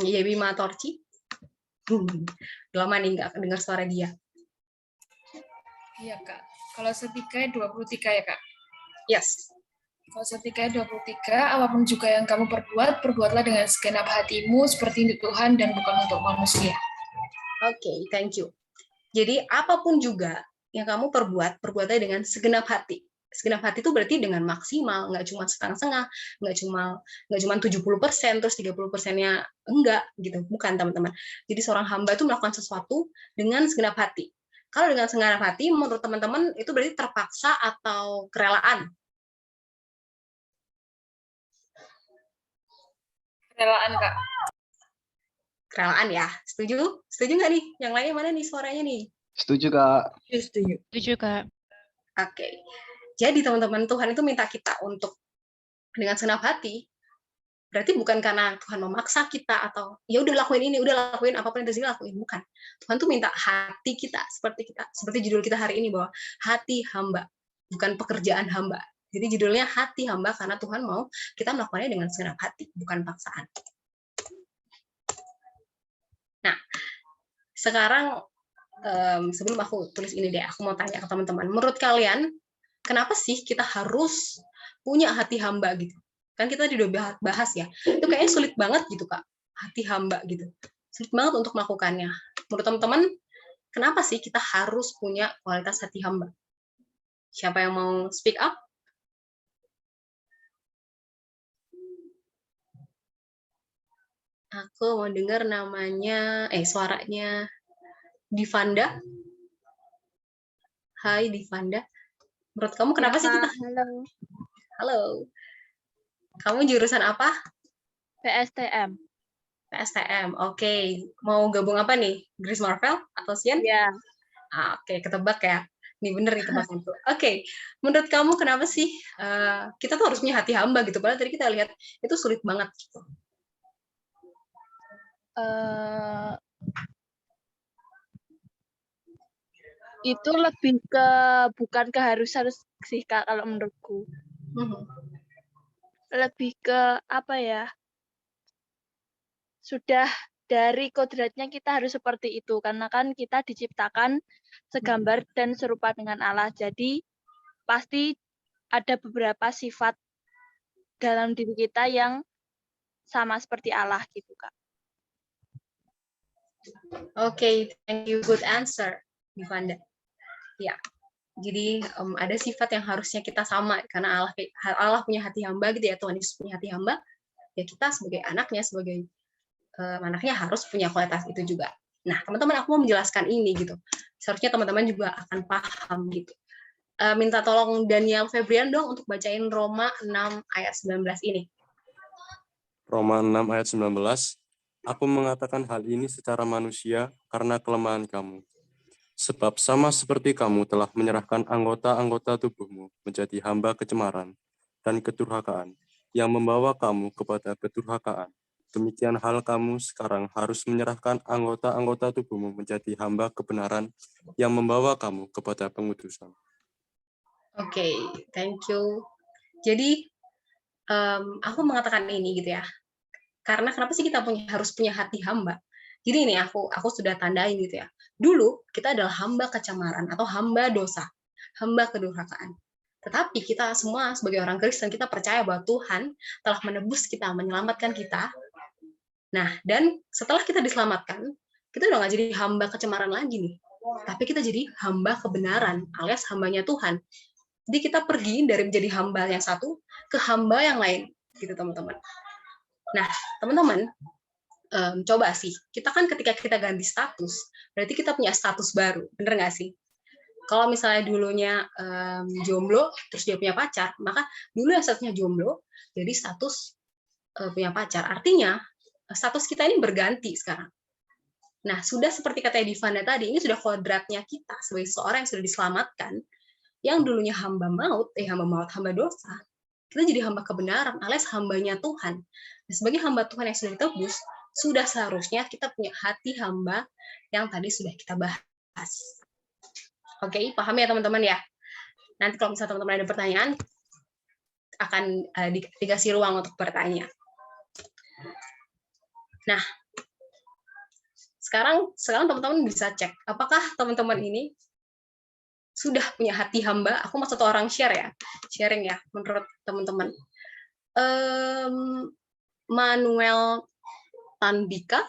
Yebi Matorci. Lama nih nggak dengar suara dia. Iya, Kak. Kalau 3:23 ya, Kak? Yes. Kalau 3:23, apapun juga yang kamu perbuat, perbuatlah dengan segenap hatimu seperti untuk Tuhan dan bukan untuk manusia. Oke, thank you. Jadi apapun juga yang kamu perbuat, perbuatlah dengan segenap hati. Segenap hati itu berarti dengan maksimal, nggak cuma setengah-setengah, nggak cuma 70%, terus 30%-nya enggak, gitu. Bukan, teman-teman. Jadi seorang hamba itu melakukan sesuatu dengan segenap hati. Kalau dengan segenap hati, menurut teman-teman, itu berarti terpaksa atau kerelaan? Kerelaan, Kak. Kerelaan ya. Setuju? Setuju nggak nih? Yang lainnya mana nih suaranya nih? Setuju, Kak. Setuju. Setuju, Kak. Oke. Jadi teman-teman, Tuhan itu minta kita untuk dengan segenap hati, berarti bukan karena Tuhan memaksa kita atau ya udah lakuin ini, udah lakuin apapun yang terjadi lakuin, bukan. Tuhan tuh minta hati kita, seperti judul kita hari ini bahwa hati hamba, bukan pekerjaan hamba. Jadi judulnya hati hamba karena Tuhan mau kita melakukannya dengan segenap hati, bukan paksaan. Nah, sekarang sebelum aku tulis ini deh, aku mau tanya ke teman-teman. Menurut kalian, kenapa sih kita harus punya hati hamba gitu? Kan kita tadi udah bahas ya. Itu kayaknya sulit banget gitu, Kak. Hati hamba gitu. Sulit banget untuk melakukannya. Menurut teman-teman, kenapa sih kita harus punya kualitas hati hamba? Siapa yang mau speak up? Aku mau dengar namanya, suaranya Divanda. Hai Divanda. Menurut kamu kenapa sih kita? Halo. Halo. Kamu jurusan apa? PSTM. PSTM. Oke. Mau gabung apa nih? Grace Marvel atau Sian? Iya. Oke, ketebak ya. Ini bener nih tebakan tuh. Oke. Menurut kamu kenapa sih kita tuh harus punya hati hamba gitu? Padahal tadi kita lihat itu sulit banget gitu. Itu lebih ke bukan keharusan sih, Kak, kalau menurutku. Lebih ke apa ya? Sudah dari kodratnya kita harus seperti itu karena kan kita diciptakan segambar dan serupa dengan Allah. Jadi pasti ada beberapa sifat dalam diri kita yang sama seperti Allah gitu, Kak. Oke, thank you, good answer, Divanda. Ya, jadi ada sifat yang harusnya kita sama karena Allah punya hati hamba gitu ya, Tuhan Yesus punya hati hamba. Ya kita sebagai anaknya, sebagai anaknya harus punya kualitas itu juga. Nah, teman-teman, aku mau menjelaskan ini gitu. Seharusnya teman-teman juga akan paham gitu. Minta tolong Daniel Febrian dong untuk bacain Roma 6 ayat 19 ini. Roma 6 ayat 19. Aku mengatakan hal ini secara manusia karena kelemahan kamu. Sebab sama seperti kamu telah menyerahkan anggota-anggota tubuhmu menjadi hamba kecemaran dan kedurhakaan yang membawa kamu kepada kedurhakaan. Demikian hal kamu sekarang harus menyerahkan anggota-anggota tubuhmu menjadi hamba kebenaran yang membawa kamu kepada pengudusan. Oke, thank you. Jadi, aku mengatakan ini gitu ya. Karena kenapa sih kita harus punya hati hamba? Jadi ini aku sudah tandain gitu ya. Dulu kita adalah hamba kecemaran atau hamba dosa, hamba kedurhakaan. Tetapi kita semua sebagai orang Kristen kita percaya bahwa Tuhan telah menebus kita, menyelamatkan kita. Nah, dan setelah kita diselamatkan, kita udah nggak jadi hamba kecemaran lagi nih. Tapi kita jadi hamba kebenaran, alias hambanya Tuhan. Jadi kita pergi dari menjadi hamba yang satu ke hamba yang lain, gitu teman-teman. Nah, teman-teman, coba sih, kita kan ketika kita ganti status, berarti kita punya status baru, bener nggak sih? Kalau misalnya dulunya jomblo, terus dia punya pacar, maka dulu yang statusnya jomblo, jadi status punya pacar. Artinya, status kita ini berganti sekarang. Nah, sudah seperti kata Divanda tadi, ini sudah kodratnya kita sebagai seorang yang sudah diselamatkan, yang dulunya hamba maut, hamba dosa, kita jadi hamba kebenaran, alias hambanya Tuhan. Nah, sebagai hamba Tuhan yang sudah ditebus, sudah seharusnya kita punya hati hamba yang tadi sudah kita bahas. Oke, paham ya teman-teman ya? Nanti kalau misalnya teman-teman ada pertanyaan, akan dikasih ruang untuk bertanya. Nah, sekarang teman-teman bisa cek, apakah teman-teman ini sudah punya hati hamba? Aku mau satu orang sharing ya, menurut teman-teman. Manuel Tanbika,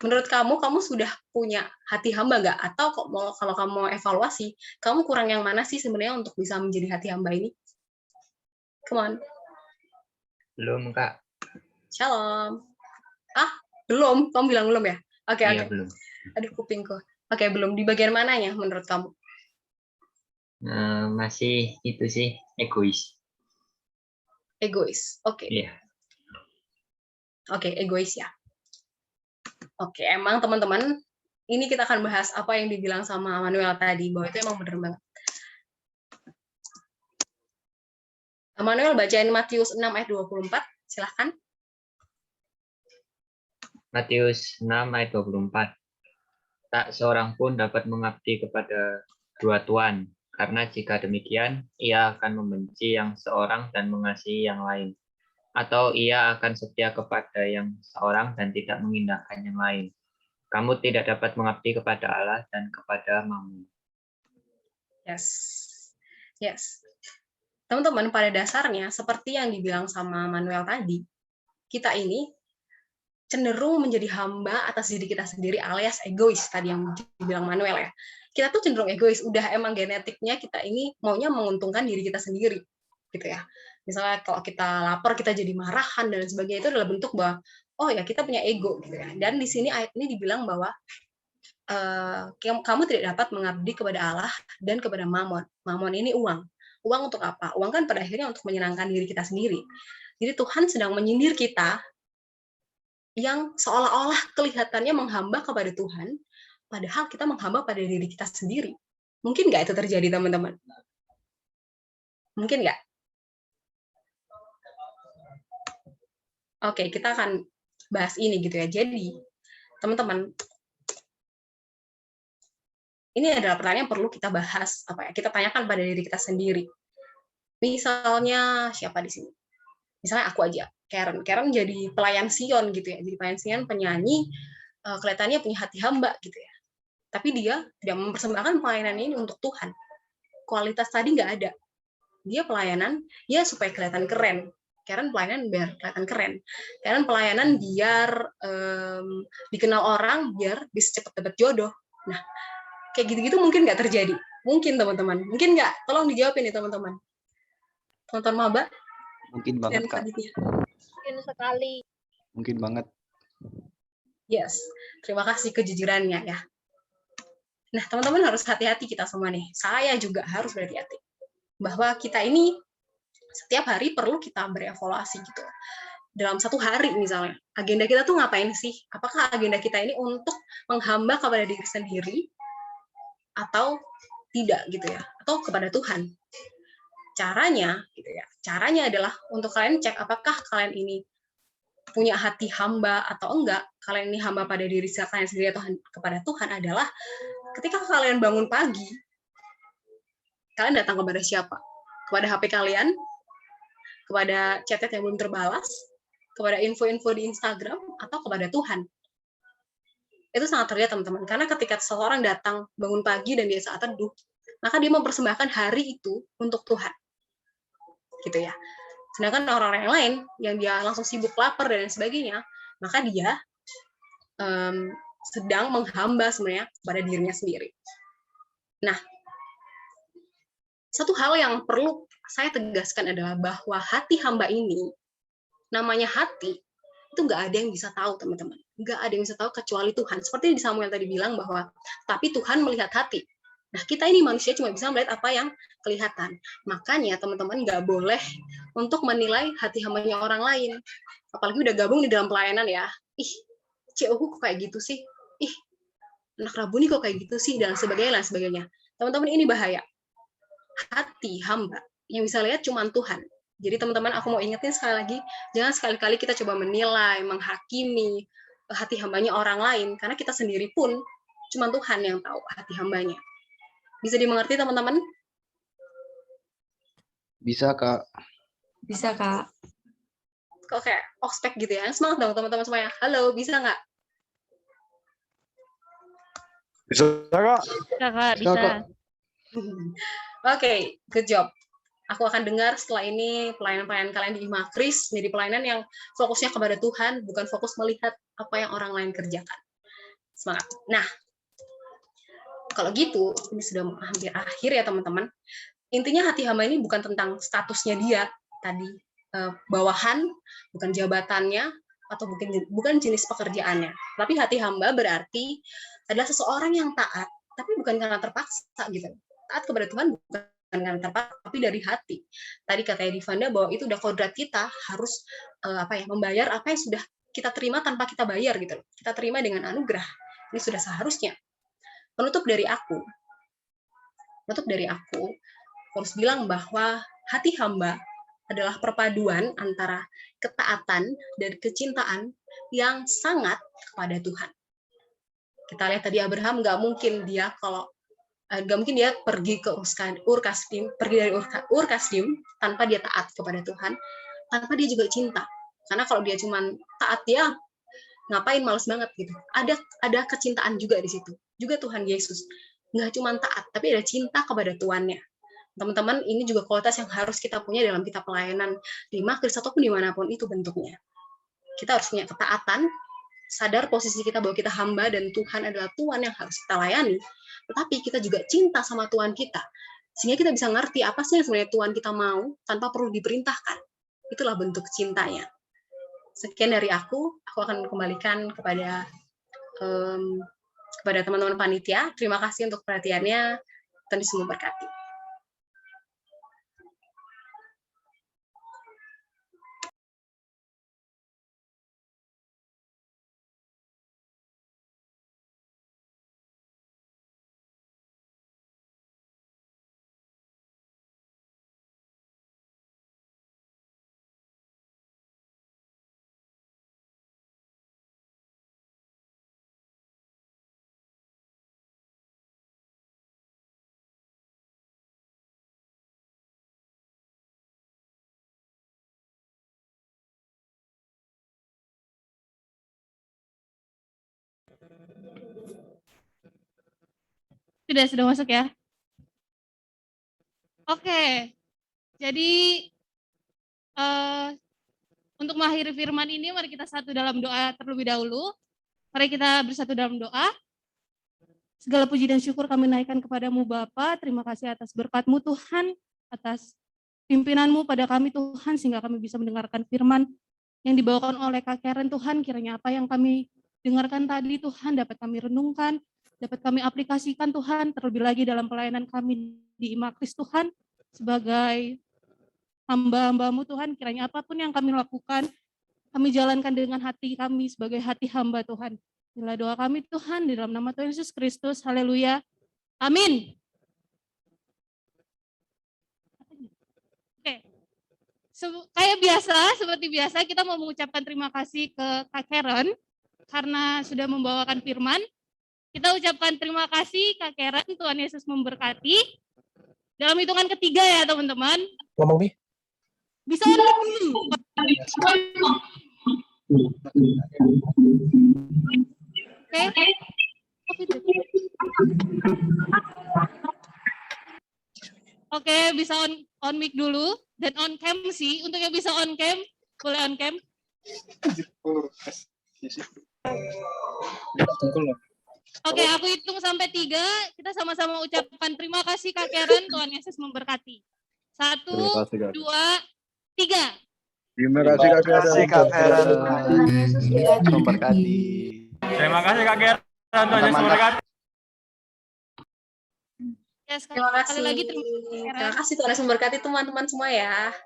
menurut kamu sudah punya hati hamba nggak? Atau kalau kamu mau evaluasi, kamu kurang yang mana sih sebenarnya untuk bisa menjadi hati hamba ini? Come on. Belum, Kak. Shalom. Belum? Kamu bilang belum ya? Oke. Belum. Aduh, kupingku. Oke, belum. Di bagian mananya menurut kamu? Masih itu sih, egois. Egois. Oke. Iya. Oke, egois ya. Oke, emang teman-teman, ini kita akan bahas apa yang dibilang sama Manuel tadi, bahwa itu emang bener banget. Manuel bacain Matius 6 ayat 24, silahkan. Matius 6 ayat 24. Tak seorang pun dapat mengabdi kepada dua tuan, karena jika demikian, ia akan membenci yang seorang dan mengasihi yang lain. Atau ia akan setia kepada yang seorang dan tidak mengindahkan yang lain. Kamu tidak dapat mengabdi kepada Allah dan kepada Mammon. Yes. Teman-teman, pada dasarnya, seperti yang dibilang sama Manuel tadi, kita ini cenderung menjadi hamba atas diri kita sendiri alias egois, tadi yang dibilang Manuel ya. Kita tuh cenderung egois, udah emang genetiknya kita ini maunya menguntungkan diri kita sendiri, gitu ya. Misalnya kalau kita lapar, kita jadi marahan dan sebagainya, itu adalah bentuk bahwa, oh ya kita punya ego, gitu ya. Dan di sini ayat ini dibilang bahwa kamu tidak dapat mengabdi kepada Allah dan kepada Mammon. Mammon ini uang. Uang untuk apa? Uang kan pada akhirnya untuk menyenangkan diri kita sendiri. Jadi Tuhan sedang menyindir kita yang seolah-olah kelihatannya menghamba kepada Tuhan, padahal kita menghamba pada diri kita sendiri. Mungkin nggak itu terjadi, teman-teman? Mungkin nggak? Oke, kita akan bahas ini gitu ya. Jadi, teman-teman, ini adalah pertanyaan yang perlu kita bahas, kita tanyakan pada diri kita sendiri. Misalnya, siapa di sini? Misalnya aku aja, Karen jadi pelayan Sion gitu ya, jadi pelayan Sion, penyanyi, kelihatannya punya hati hamba gitu ya. Tapi dia tidak mempersembahkan pelayanan ini untuk Tuhan. Kualitas tadi nggak ada. Dia pelayanan, ya supaya kelihatan keren. Karen pelayanan biar kelihatan keren. Karen pelayanan biar dikenal orang, biar bisa cepat dapat jodoh. Nah, kayak gitu-gitu mungkin nggak terjadi. Mungkin, teman-teman. Mungkin nggak? Tolong dijawabin nih, teman-teman. Teman-teman maba? Mungkin banget, Kak. Mungkin sekali. Mungkin banget. Yes. Terima kasih kejujurannya ya. Nah, teman-teman harus hati-hati kita semua nih. Saya juga harus berhati-hati. Bahwa kita ini setiap hari perlu kita berevaluasi gitu. Dalam satu hari misalnya, agenda kita tuh ngapain sih? Apakah agenda kita ini untuk menghamba kepada diri sendiri atau tidak gitu ya? Atau kepada Tuhan? Caranya gitu ya. Caranya adalah untuk kalian cek apakah kalian ini punya hati hamba atau enggak. Kalian ini hamba pada diri kalian sendiri atau kepada Tuhan adalah ketika kalian bangun pagi, kalian datang kepada siapa? Kepada HP kalian? Kepada chat yang belum terbalas? Kepada info-info di Instagram? Atau kepada Tuhan? Itu sangat terlihat, teman-teman. Karena ketika seseorang datang bangun pagi dan dia saat teduh, maka dia mempersembahkan hari itu untuk Tuhan. Gitu ya. Sedangkan orang-orang yang lain, yang dia langsung sibuk lapar dan sebagainya, maka dia sedang menghamba sebenarnya pada dirinya sendiri. Nah, satu hal yang perlu saya tegaskan adalah bahwa hati hamba ini, namanya hati, itu nggak ada yang bisa tahu, teman-teman. Nggak ada yang bisa tahu kecuali Tuhan. Seperti di Samuel tadi bilang bahwa, tapi Tuhan melihat hati. Nah, kita ini manusia cuma bisa melihat apa yang kelihatan. Makanya, teman-teman nggak boleh untuk menilai hati hambanya orang lain. Apalagi udah gabung di dalam pelayanan ya. Ih, kok kayak gitu sih? Ih, anak Rabuni kok kayak gitu sih? Dan sebagainya. Teman-teman, ini bahaya. Hati hamba yang bisa lihat cuma Tuhan. Jadi teman-teman, aku mau ingetin sekali lagi, jangan sekali-kali kita coba menilai, menghakimi hati hambanya orang lain, karena kita sendiri pun Cuma Tuhan yang tahu hati hambanya. Bisa dimengerti teman-teman? Bisa, Kak. Bisa, Kak. Kok kayak ospek gitu ya? Semangat dong teman-teman semuanya. Halo, bisa nggak? Bisa, Kak. Bisa, Kak, bisa. Oke, good job. Aku akan dengar setelah ini pelayanan-pelayanan kalian di Imakris menjadi pelayanan yang fokusnya kepada Tuhan, bukan fokus melihat apa yang orang lain kerjakan. Semangat. Nah, kalau gitu, ini sudah hampir akhir ya teman-teman. Intinya hati hamba ini bukan tentang statusnya dia tadi, bawahan, bukan jabatannya, atau bukan jenis pekerjaannya. Tapi hati hamba berarti adalah seseorang yang taat, tapi bukan karena terpaksa gitu. Taat kepada Tuhan bukan karena terpaksa, tapi dari hati. Tadi katanya Divanda bahwa itu udah kodrat kita harus membayar apa yang sudah kita terima tanpa kita bayar gitu. Kita terima dengan anugerah. Ini sudah seharusnya. Penutup dari aku harus bilang bahwa hati hamba adalah perpaduan antara ketaatan dan kecintaan yang sangat kepada Tuhan. Kita lihat tadi Abraham nggak mungkin dia pergi ke pergi dari Ur Kasdim tanpa dia taat kepada Tuhan, tanpa dia juga cinta. Karena kalau dia cuma taat, dia ngapain, males banget gitu. Ada kecintaan juga di situ. Juga Tuhan Yesus nggak cuma taat, tapi ada cinta kepada Tuannya. Teman-teman, ini juga kualitas yang harus kita punya dalam kita pelayanan di Imakris ataupun dimanapun itu bentuknya. Kita harus punya ketaatan, sadar posisi kita bahwa kita hamba dan Tuhan adalah Tuhan yang harus kita layani. Tetapi kita juga cinta sama Tuhan kita, sehingga kita bisa ngerti apa sih yang sebenarnya Tuhan kita mau tanpa perlu diperintahkan. Itulah bentuk cintanya. Sekian dari aku akan kembalikan kepada teman-teman panitia. Terima kasih untuk perhatiannya. Tuhan Yesus memberkati. Sudah masuk ya? Oke, jadi untuk mengakhiri firman ini, mari kita satu dalam doa terlebih dahulu. Mari kita bersatu dalam doa. Segala puji dan syukur kami naikkan kepadamu Bapa. Terima kasih atas berkat-Mu Tuhan, atas pimpinan-Mu pada kami Tuhan, sehingga kami bisa mendengarkan firman yang dibawakan oleh Kak Karen Tuhan. Kiranya apa yang kami dengarkan tadi Tuhan dapat kami renungkan, dapat kami aplikasikan Tuhan, terlebih lagi dalam pelayanan kami di Imakris Tuhan, sebagai hamba-hamba-Mu Tuhan. Kiranya apapun yang kami lakukan, kami jalankan dengan hati kami sebagai hati hamba Tuhan. Inilah doa kami Tuhan, di dalam nama Tuhan Yesus Kristus. Haleluya. Amin. Oke. Seperti biasa kita mau mengucapkan terima kasih ke Kak Karen karena sudah membawakan firman. Kita ucapkan terima kasih Kak Karen, Tuhan Yesus memberkati. Dalam hitungan ketiga ya teman-teman. Ngomong nih. Bisa dulu. Oke, bisa on mic dulu dan on cam sih. Untuk yang bisa on cam, boleh on cam. Oke, aku hitung sampai 3. Kita sama-sama ucapkan terima kasih Kak Karen, Tuhan Yesus memberkati. 1, 2, 3. Terima kasih Kak Karen. Tuhan Yesus memberkati. Terima kasih Kak Karen. Tuhan Yesus memberkati. Ya, Terima kasih. lagi Terima kasih Tuhan Yesus memberkati teman-teman semua ya.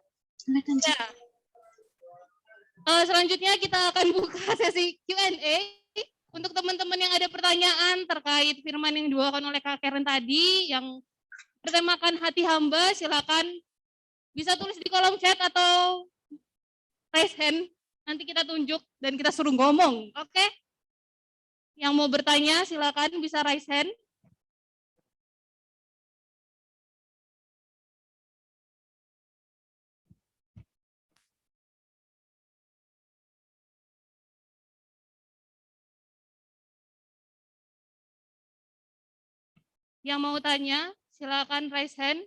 Selanjutnya kita akan buka sesi Q&A. Untuk teman-teman yang ada pertanyaan terkait firman yang dibawakan oleh Kak Karen tadi, yang bertemakan hati hamba, silakan bisa tulis di kolom chat atau raise hand. Nanti kita tunjuk dan kita suruh ngomong, oke? Yang mau bertanya silakan bisa raise hand. Yang mau tanya silakan raise hand.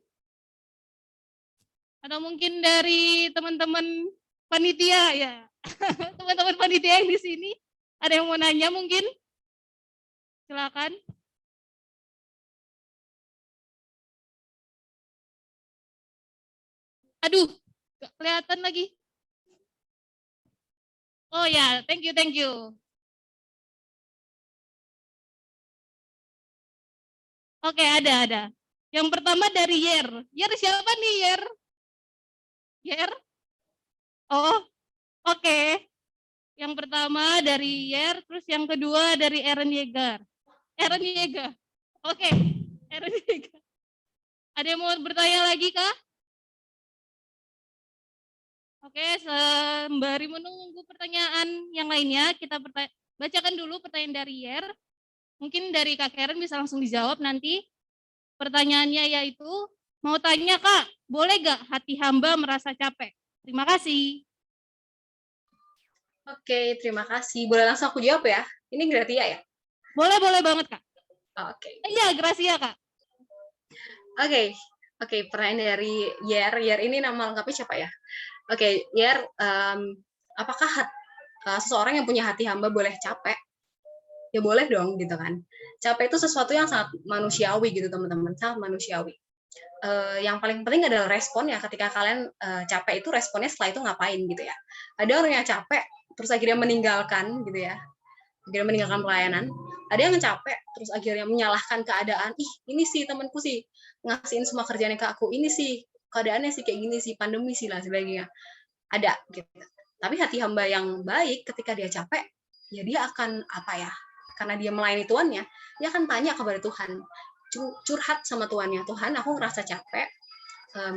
Atau mungkin dari teman-teman panitia ya. Teman-teman panitia yang di sini ada yang mau nanya mungkin? Silakan. Aduh, nggak kelihatan lagi. Oh ya, thank you, thank you. Oke, ada. Yang pertama dari Yer. Yer siapa nih, Yer? Yer? Oh, oke. Yang pertama dari Yer, terus yang kedua dari Eren Yeager. Eren Yeager. Oke, Eren Yeager. Ada yang mau bertanya lagi, Kak? Oke, sembari menunggu pertanyaan yang lainnya, kita bacakan dulu pertanyaan dari Yer. Mungkin dari Kak Karen bisa langsung dijawab nanti. Pertanyaannya yaitu, mau tanya Kak, boleh gak hati hamba merasa capek? Terima kasih. Oke, terima kasih. Boleh langsung aku jawab ya? Ini Gratia ya? Boleh banget Kak. Oke. Iya, Gracia Kak. Oke, pertanyaan dari Yer. Yer ini nama lengkapnya siapa ya? Oke, Yer, apakah seseorang yang punya hati hamba boleh capek? Ya boleh dong gitu kan. Capek itu sesuatu yang sangat manusiawi gitu teman-teman, sangat manusiawi. Yang paling penting adalah respon ya, ketika kalian capek itu responnya setelah itu ngapain gitu ya. Ada orang yang capek terus akhirnya meninggalkan gitu ya, akhirnya meninggalkan pelayanan. Ada yang capek terus akhirnya menyalahkan keadaan, ih ini sih temanku sih ngasihin semua kerjaannya ke aku, ini sih keadaannya sih kayak gini sih, pandemi sih lah sebagainya. Ada gitu. Tapi hati hamba yang baik ketika dia capek, ya dia akan apa ya, karena dia melayani Tuannya, dia akan tanya kepada Tuhan, curhat sama Tuannya, Tuhan aku ngerasa capek,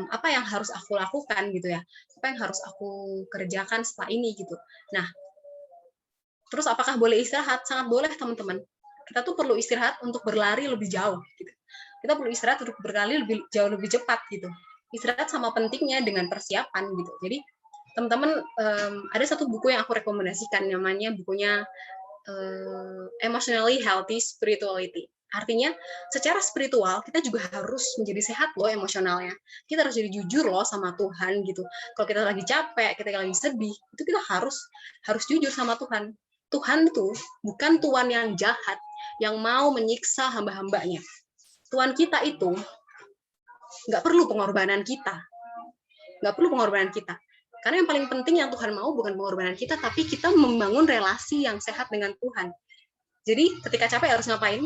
apa yang harus aku lakukan gitu ya, apa yang harus aku kerjakan setelah ini gitu. Nah, terus apakah boleh istirahat? Sangat boleh teman-teman. Kita tuh perlu istirahat untuk berlari lebih jauh gitu. Kita perlu istirahat untuk berlari jauh lebih cepat gitu. Istirahat sama pentingnya dengan persiapan gitu. Jadi teman-teman, ada satu buku yang aku rekomendasikan, namanya bukunya Emotionally Healthy Spirituality. Artinya secara spiritual kita juga harus menjadi sehat loh emosionalnya. Kita harus jadi jujur loh sama Tuhan gitu. Kalau kita lagi capek, kita lagi sedih, itu kita harus jujur sama Tuhan. Tuhan tuh bukan Tuhan yang jahat, yang mau menyiksa hamba-hambanya. Tuhan kita itu nggak perlu pengorbanan kita. Nggak perlu pengorbanan kita. Karena yang paling penting yang Tuhan mau bukan pengorbanan kita, tapi kita membangun relasi yang sehat dengan Tuhan. Jadi ketika capek harus ngapain?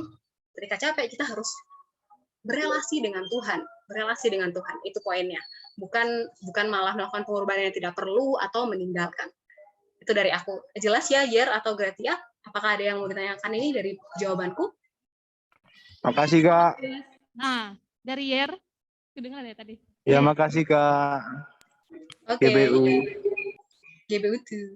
Ketika capek kita harus berelasi dengan Tuhan, itu poinnya. Bukan malah melakukan pengorbanan yang tidak perlu atau meninggalkan. Itu dari aku. Jelas ya, Yer atau Gratia? Apakah ada yang mau ditanyakan ini dari jawabanku? Makasih Kak. Nah, dari Yer, kedengaran ya tadi? Ya, makasih Kak. Oke. GBU tuh.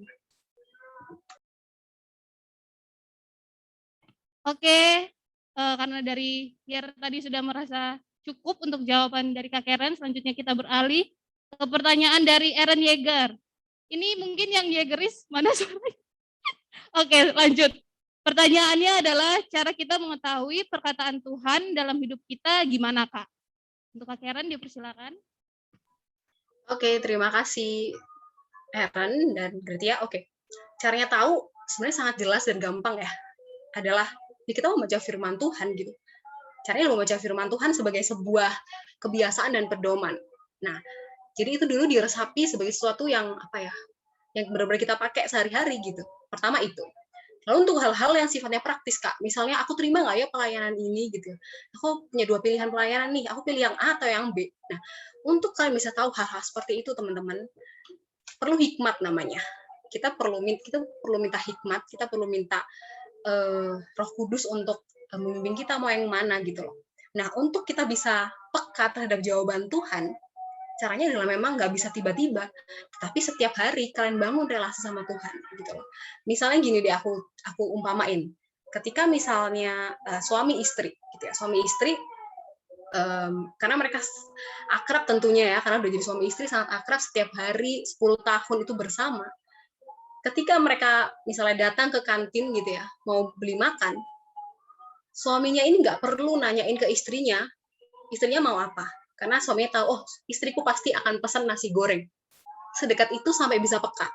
Oke, karena dari Yer tadi sudah merasa cukup untuk jawaban dari Kak Karen, selanjutnya kita beralih ke pertanyaan dari Eren Yeager. Ini mungkin yang Yeageris, mana suaranya? Oke, lanjut. Pertanyaannya adalah cara kita mengetahui perkataan Tuhan dalam hidup kita gimana, Kak? Untuk Kak Karen, dipersilakan. Oke, terima kasih Eren dan Gratia. Oke, caranya tahu sebenarnya sangat jelas dan gampang ya. Adalah kita membaca firman Tuhan gitu. Caranya membaca firman Tuhan sebagai sebuah kebiasaan dan pedoman. Nah, jadi itu dulu diresapi sebagai sesuatu yang apa ya, yang benar-benar kita pakai sehari-hari gitu. Pertama itu. Lalu untuk hal-hal yang sifatnya praktis, Kak. Misalnya aku terima nggak ya pelayanan ini gitu. Aku punya 2 pilihan pelayanan nih. Aku pilih yang A atau yang B. Nah, untuk kalian bisa tahu hal-hal seperti itu, teman-teman, perlu hikmat namanya. Kita perlu minta hikmat. Kita perlu minta Roh Kudus untuk membimbing kita mau yang mana gitu loh. Nah, untuk kita bisa peka terhadap jawaban Tuhan, caranya adalah memang nggak bisa tiba-tiba, tapi setiap hari kalian bangun relasi sama Tuhan gitu loh. Misalnya gini deh, aku umpamain, ketika misalnya suami istri, gitu ya, suami istri, karena mereka akrab tentunya ya, karena udah jadi suami istri sangat akrab setiap hari 10 tahun itu bersama. Ketika mereka misalnya datang ke kantin gitu ya, mau beli makan, suaminya ini nggak perlu nanyain ke istrinya mau apa. Karena suaminya tahu, oh istriku pasti akan pesan nasi goreng. Sedekat itu sampai bisa peka.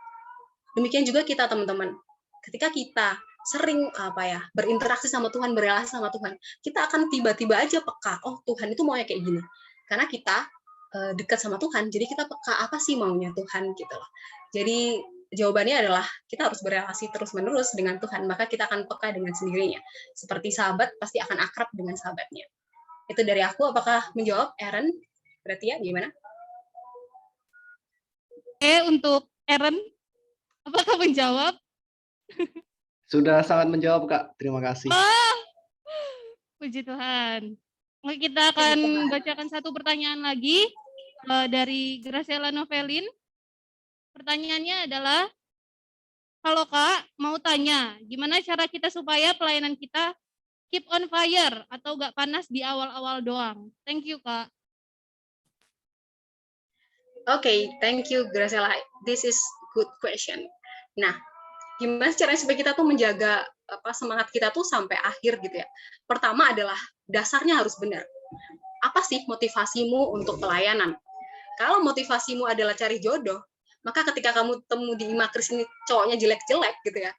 Demikian juga kita teman-teman. Ketika kita sering berinteraksi sama Tuhan, berrelasi sama Tuhan, kita akan tiba-tiba aja peka, oh Tuhan itu maunya kayak gini. Karena kita dekat sama Tuhan, jadi kita peka apa sih maunya Tuhan gitu loh. Jadi jawabannya adalah kita harus berrelasi terus-menerus dengan Tuhan, maka kita akan peka dengan sendirinya. Seperti sahabat pasti akan akrab dengan sahabatnya. Itu dari aku, apakah menjawab, Aaron? Berarti ya, gimana? Untuk Aaron, apakah menjawab? Sudah sangat menjawab, Kak. Terima kasih. Puji Tuhan. Oke, kita akan bacakan satu pertanyaan lagi dari Graciela Novelin. Pertanyaannya adalah, kalau Kak mau tanya, gimana cara kita supaya pelayanan kita keep on fire atau gak panas di awal-awal doang? Thank you, Kak. Oke, thank you, Graciela. This is good question. Nah, gimana caranya supaya kita tuh menjaga semangat kita tuh sampai akhir gitu ya? Pertama adalah dasarnya harus benar. Apa sih motivasimu untuk pelayanan? Kalau motivasimu adalah cari jodoh, maka ketika kamu temu di Imakris ini cowoknya jelek-jelek gitu ya,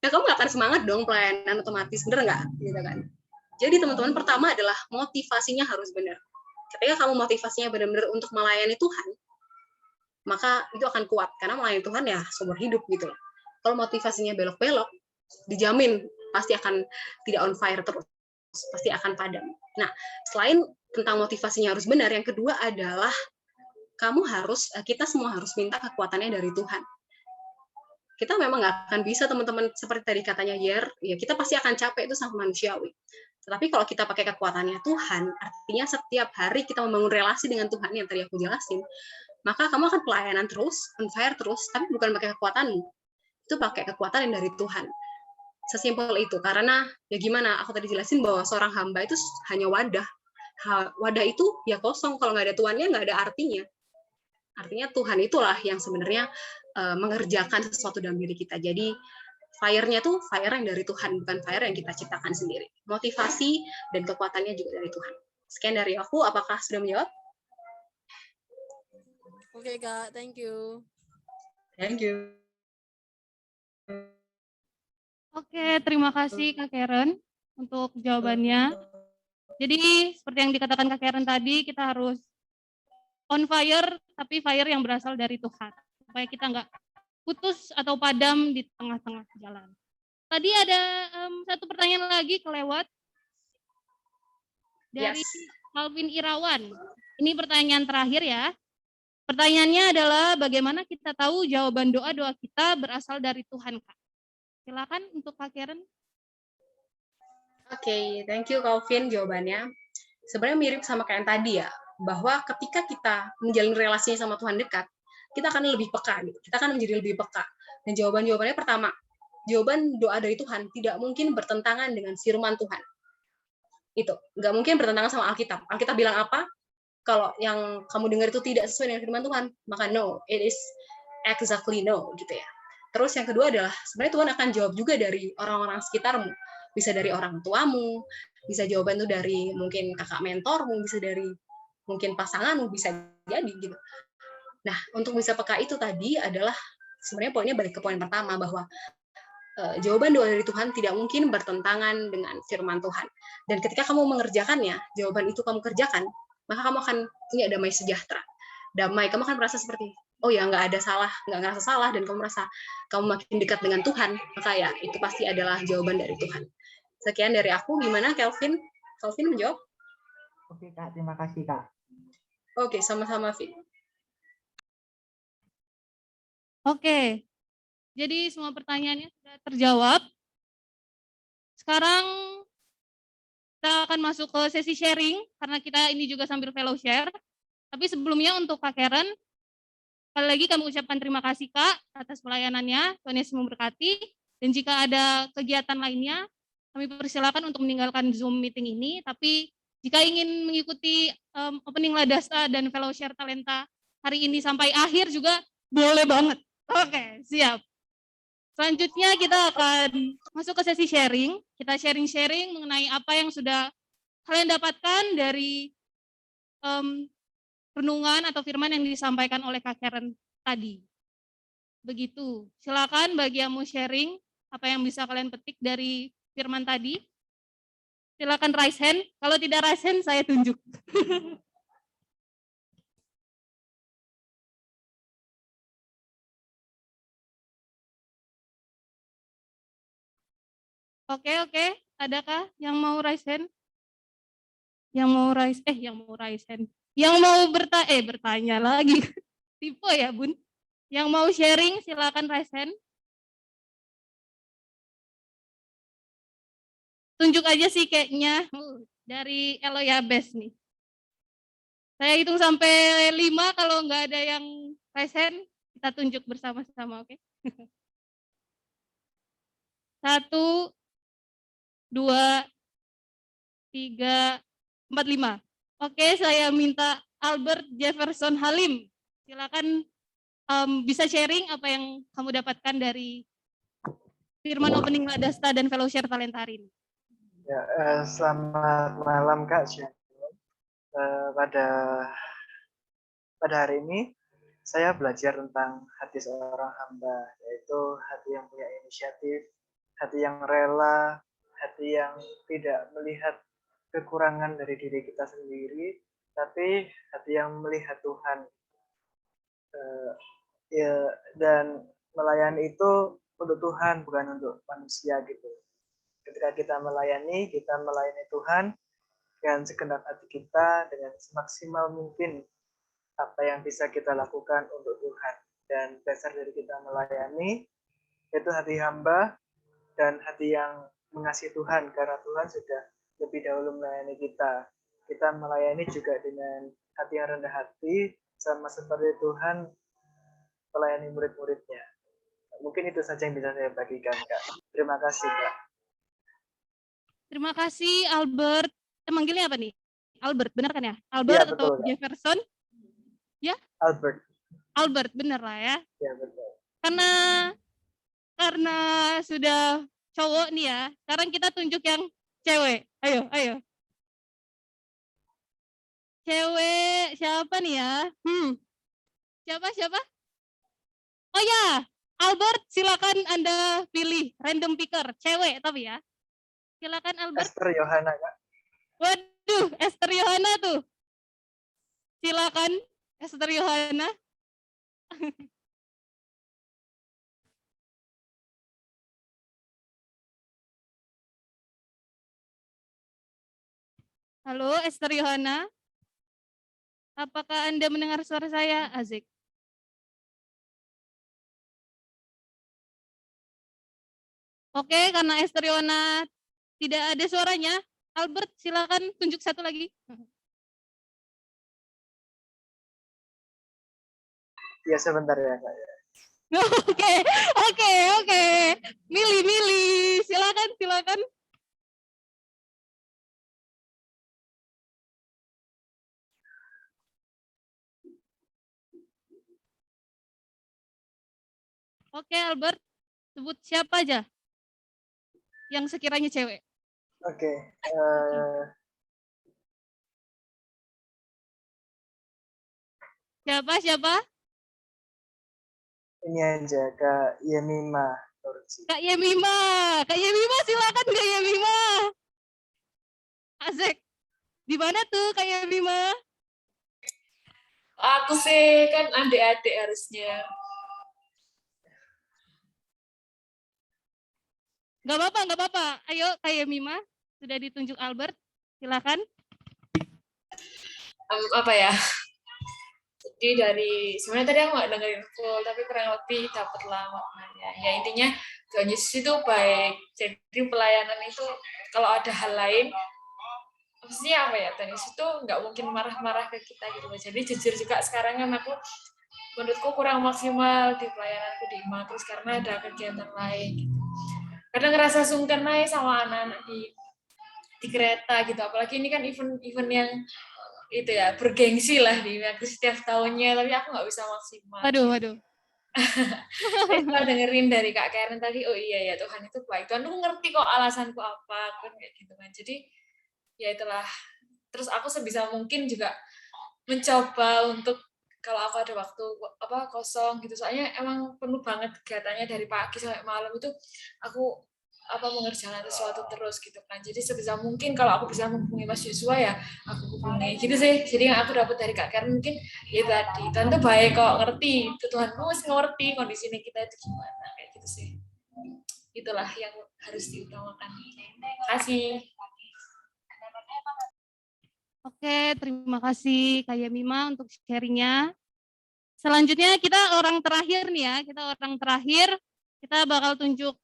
kamu gak akan semangat dong pelayanan otomatis, bener nggak? Gitu kan? Jadi teman-teman, pertama adalah motivasinya harus benar. Ketika kamu motivasinya benar-benar untuk melayani Tuhan, maka itu akan kuat, karena melayani Tuhan ya seumur hidup gitu loh. Kalau motivasinya belok-belok, dijamin pasti akan tidak on fire terus, pasti akan padam. Nah, selain tentang motivasinya harus benar, yang kedua adalah kita semua harus minta kekuatannya dari Tuhan. Kita memang nggak akan bisa, teman-teman, seperti tadi katanya Yer, ya kita pasti akan capek, itu sangat manusiawi. Tetapi kalau kita pakai kekuatannya Tuhan, artinya setiap hari kita membangun relasi dengan Tuhan yang tadi aku jelasin, maka kamu akan pelayanan terus, on fire terus, tapi bukan pakai kekuatanmu. Itu pakai kekuatan yang dari Tuhan. Sesimpel itu, karena ya gimana, aku tadi jelasin bahwa seorang hamba itu hanya wadah. Wadah itu ya kosong, kalau nggak ada Tuhannya nggak ada artinya. Artinya Tuhan itulah yang sebenarnya mengerjakan sesuatu dalam diri kita. Jadi fire-nya tuh fire yang dari Tuhan, bukan fire yang kita ciptakan sendiri. Motivasi dan kekuatannya juga dari Tuhan. Sekian dari aku, apakah sudah menjawab? Oke, Kak, thank you. Thank you. Oke, terima kasih Kak Karen untuk jawabannya. Jadi seperti yang dikatakan Kak Karen tadi, kita harus on fire, tapi fire yang berasal dari Tuhan. Supaya kita nggak putus atau padam di tengah-tengah jalan. Tadi ada satu pertanyaan lagi kelewat dari Alvin Irawan. Ini pertanyaan terakhir ya. Pertanyaannya adalah bagaimana kita tahu jawaban doa-doa kita berasal dari Tuhan, Kak? Silakan untuk Kak Karen. Oke, thank you Calvin jawabannya. Sebenarnya mirip sama kayak yang tadi ya, bahwa ketika kita menjalin relasinya sama Tuhan dekat, kita akan lebih peka, gitu. Kita akan menjadi lebih peka. Dan jawabannya pertama, jawaban doa dari Tuhan tidak mungkin bertentangan dengan firman Tuhan. Itu, nggak mungkin bertentangan sama Alkitab. Alkitab bilang apa? Kalau yang kamu dengar itu tidak sesuai dengan firman Tuhan, maka no, it is exactly no, gitu ya. Terus yang kedua adalah, sebenarnya Tuhan akan jawab juga dari orang-orang sekitarmu. Bisa dari orang tuamu, bisa jawaban itu dari mungkin kakak mentormu, bisa dari mungkin pasanganmu, bisa jadi gitu. Nah, untuk bisa peka itu tadi adalah sebenarnya poinnya balik ke poin pertama, bahwa jawaban doa dari Tuhan tidak mungkin bertentangan dengan firman Tuhan. Dan ketika kamu mengerjakannya, jawaban itu kamu kerjakan, maka kamu akan punya damai sejahtera. Damai, kamu akan merasa seperti, oh ya nggak ada salah, nggak ngerasa salah, dan kamu merasa kamu makin dekat dengan Tuhan, maka ya itu pasti adalah jawaban dari Tuhan. Sekian dari aku, gimana Kelvin? Kelvin menjawab? Oke Kak, terima kasih Kak. Oke, sama-sama Vin. Oke, jadi semua pertanyaannya sudah terjawab. Sekarang kita akan masuk ke sesi sharing, karena kita ini juga sambil fellow share. Tapi sebelumnya untuk Kak Karen, sekali lagi kami ucapkan terima kasih Kak atas pelayanannya, Tuhan Yesus memberkati. Dan jika ada kegiatan lainnya, kami persilakan untuk meninggalkan Zoom meeting ini, tapi jika ingin mengikuti opening Ladasta dan fellow share talenta hari ini sampai akhir juga boleh banget. Oke, siap. Selanjutnya kita akan masuk ke sesi sharing. Kita sharing-sharing mengenai apa yang sudah kalian dapatkan dari renungan atau firman yang disampaikan oleh Kak Karen tadi. Begitu. Silakan bagi yang mau sharing apa yang bisa kalian petik dari firman tadi. Silakan raise hand. Kalau tidak raise hand, saya tunjuk. Oke. Adakah yang mau raise hand? Yang mau raise hand. Yang mau bertanya lagi. Tipe ya, Bun. Yang mau sharing, silakan raise hand. Tunjuk aja sih kayaknya dari Eloya Best nih. Saya hitung sampai 5, kalau nggak ada yang raise hand, kita tunjuk bersama-sama, oke? 1, 2, 3, 4, 5. Oke, saya minta Albert Jefferson Halim. Silakan bisa sharing apa yang kamu dapatkan dari firman opening Ladasta dan fellow share talenta hari ini. Ya, selamat malam Kak Sharon. Pada hari ini saya belajar tentang hati seorang hamba, yaitu hati yang punya inisiatif, hati yang rela, hati yang tidak melihat kekurangan dari diri kita sendiri, tapi hati yang melihat Tuhan. Dan melayani itu untuk Tuhan, bukan untuk manusia gitu. Ketika kita melayani Tuhan dengan segenap hati kita, dengan semaksimal mungkin apa yang bisa kita lakukan untuk Tuhan. Dan dasar dari kita melayani yaitu hati hamba dan hati yang mengasihi Tuhan, karena Tuhan sudah lebih dahulu melayani kita. Kita melayani juga dengan hati yang rendah hati, sama seperti Tuhan melayani murid-muridnya. Mungkin itu saja yang bisa saya bagikan, Kak. Terima kasih, Kak. Terima kasih, Albert. Manggilnya apa nih? Albert, benar kan ya? Albert ya, betul, atau Jefferson? Ya? Albert, benar lah ya? Ya, betul. Karena sudah cowok nih ya, sekarang kita tunjuk yang cewek. Ayo. Cewek siapa nih ya? Siapa? Oh ya, Albert, silakan Anda pilih random picker, cewek tapi ya. Silakan Albert. Esther Yohana, Kak. Waduh, Esther Yohana tuh. Silakan Esther Yohana. Halo, Esther Yohana. Apakah Anda mendengar suara saya, Azik? Oke, karena Esther Yohana tidak ada suaranya, Albert silakan tunjuk satu lagi. Ya, sebentar ya, Kak. Oke. Milih. Silakan. Oke, Albert, sebut siapa aja yang sekiranya cewek. Oke. Siapa? Ini aja, Kak Yemima. Kak Yemima, silakan Kak Yemima. Azek, di mana tuh Kak Yemima? Aku sih kan adik-adik harusnya. Gak apa-apa. Ayo Kak Yemima, sudah ditunjuk Albert, silakan. Apa ya? Jadi sebenarnya tadi aku nggak dengerin full, tapi kurang lebih dapatlah maknanya. Ya intinya Tuhan Yesus itu baik. Jadi pelayanan itu kalau ada hal lain, maksudnya apa ya? Tuhan Yesus itu nggak mungkin marah-marah ke kita gitu. Jadi jujur juga sekarang kan menurutku kurang maksimal di pelayananku di Emmaus karena ada kegiatan lain. Gitu. kadang ngerasa sungkan aja sama anak-anak di kereta gitu, apalagi ini kan event yang itu ya bergengsi lah di aku setiap tahunnya, tapi aku nggak bisa maksimal. Waduh. Setelah dengerin dari Kak Karen tadi, oh iya ya Tuhan itu baik, Tuhan tuh ngerti kok alasanku apa kan kayak gitu kan. Jadi ya itulah. Terus aku sebisa mungkin juga mencoba untuk kalau aku ada waktu kosong gitu, soalnya emang penuh banget kegiatannya dari pagi sampai malam itu aku mengerjakan sesuatu terus gitu kan. Jadi sebisa mungkin kalau aku bisa menghubungi Mas Yosua ya aku hubungi gitu sih. Jadi yang aku dapat dari Kak Karen mungkin ya tadi, Tuhan tuh baik kok, ngerti itu, Tuhan harus ngerti kondisi ini kita itu gimana kayak gitu sih. Itulah yang harus diutamakan. Terima kasih. Oke, terima kasih Kak Yemima untuk sharingnya. Selanjutnya kita orang terakhir nih ya, kita bakal tunjuk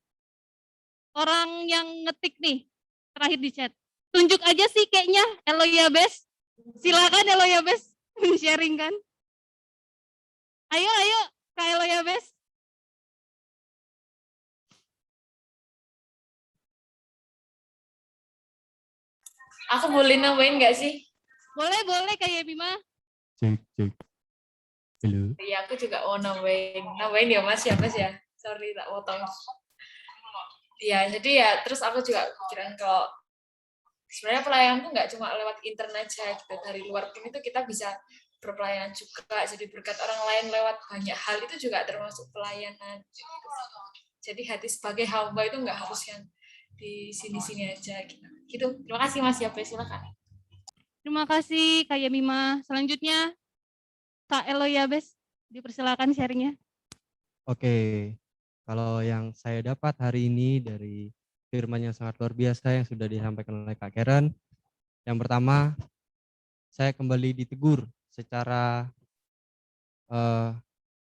orang yang ngetik nih, terakhir di chat. Tunjuk aja sih kayaknya, Eloya Bes. Silakan Eloya Bes, sharing kan. Ayo, Kak Eloya Bes. Aku boleh nambahin nggak sih? Boleh Kak Yemima. Cek. Halo. Iya, aku juga mau nambahin ya Mas ya. Sorry tak potong. Iya, jadi ya terus aku juga pikiran kalau sebenarnya pelayanan tuh nggak cuma lewat internet aja gitu. Dari luar tim itu kita bisa berpelayanan juga. Jadi berkat orang lain lewat banyak hal itu juga termasuk pelayanan. Jadi hati sebagai hamba itu nggak harus yang di sini-sini aja gitu. Terima kasih Mas Yape, silakan. Terima kasih Kak Yemima. Selanjutnya Kak Eloya Bes, dipersilakan sharingnya. Oke, kalau yang saya dapat hari ini dari firman yang sangat luar biasa yang sudah disampaikan oleh Kak Karen. Yang pertama, saya kembali ditegur secara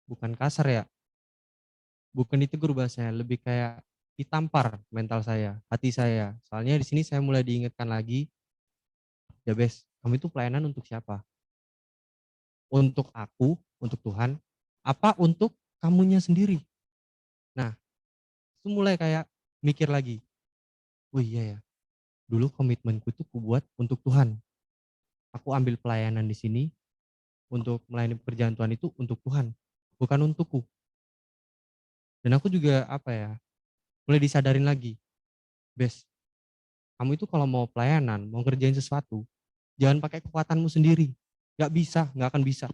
bukan kasar ya. Bukan ditegur bahasanya, lebih kayak ditampar mental saya, hati saya. Soalnya di sini saya mulai diingatkan lagi, ya Bes, kamu itu pelayanan untuk siapa? Untuk aku, untuk Tuhan, apa untuk kamunya sendiri? Nah, itu mulai kayak mikir lagi, oh iya ya, dulu komitmenku itu kubuat untuk Tuhan. Aku ambil pelayanan di sini untuk melayani pekerjaan Tuhan itu untuk Tuhan, bukan untukku. Dan aku juga mulai disadarin lagi, Bes, kamu itu kalau mau pelayanan, mau ngerjain sesuatu, jangan pakai kekuatanmu sendiri. Nggak akan bisa.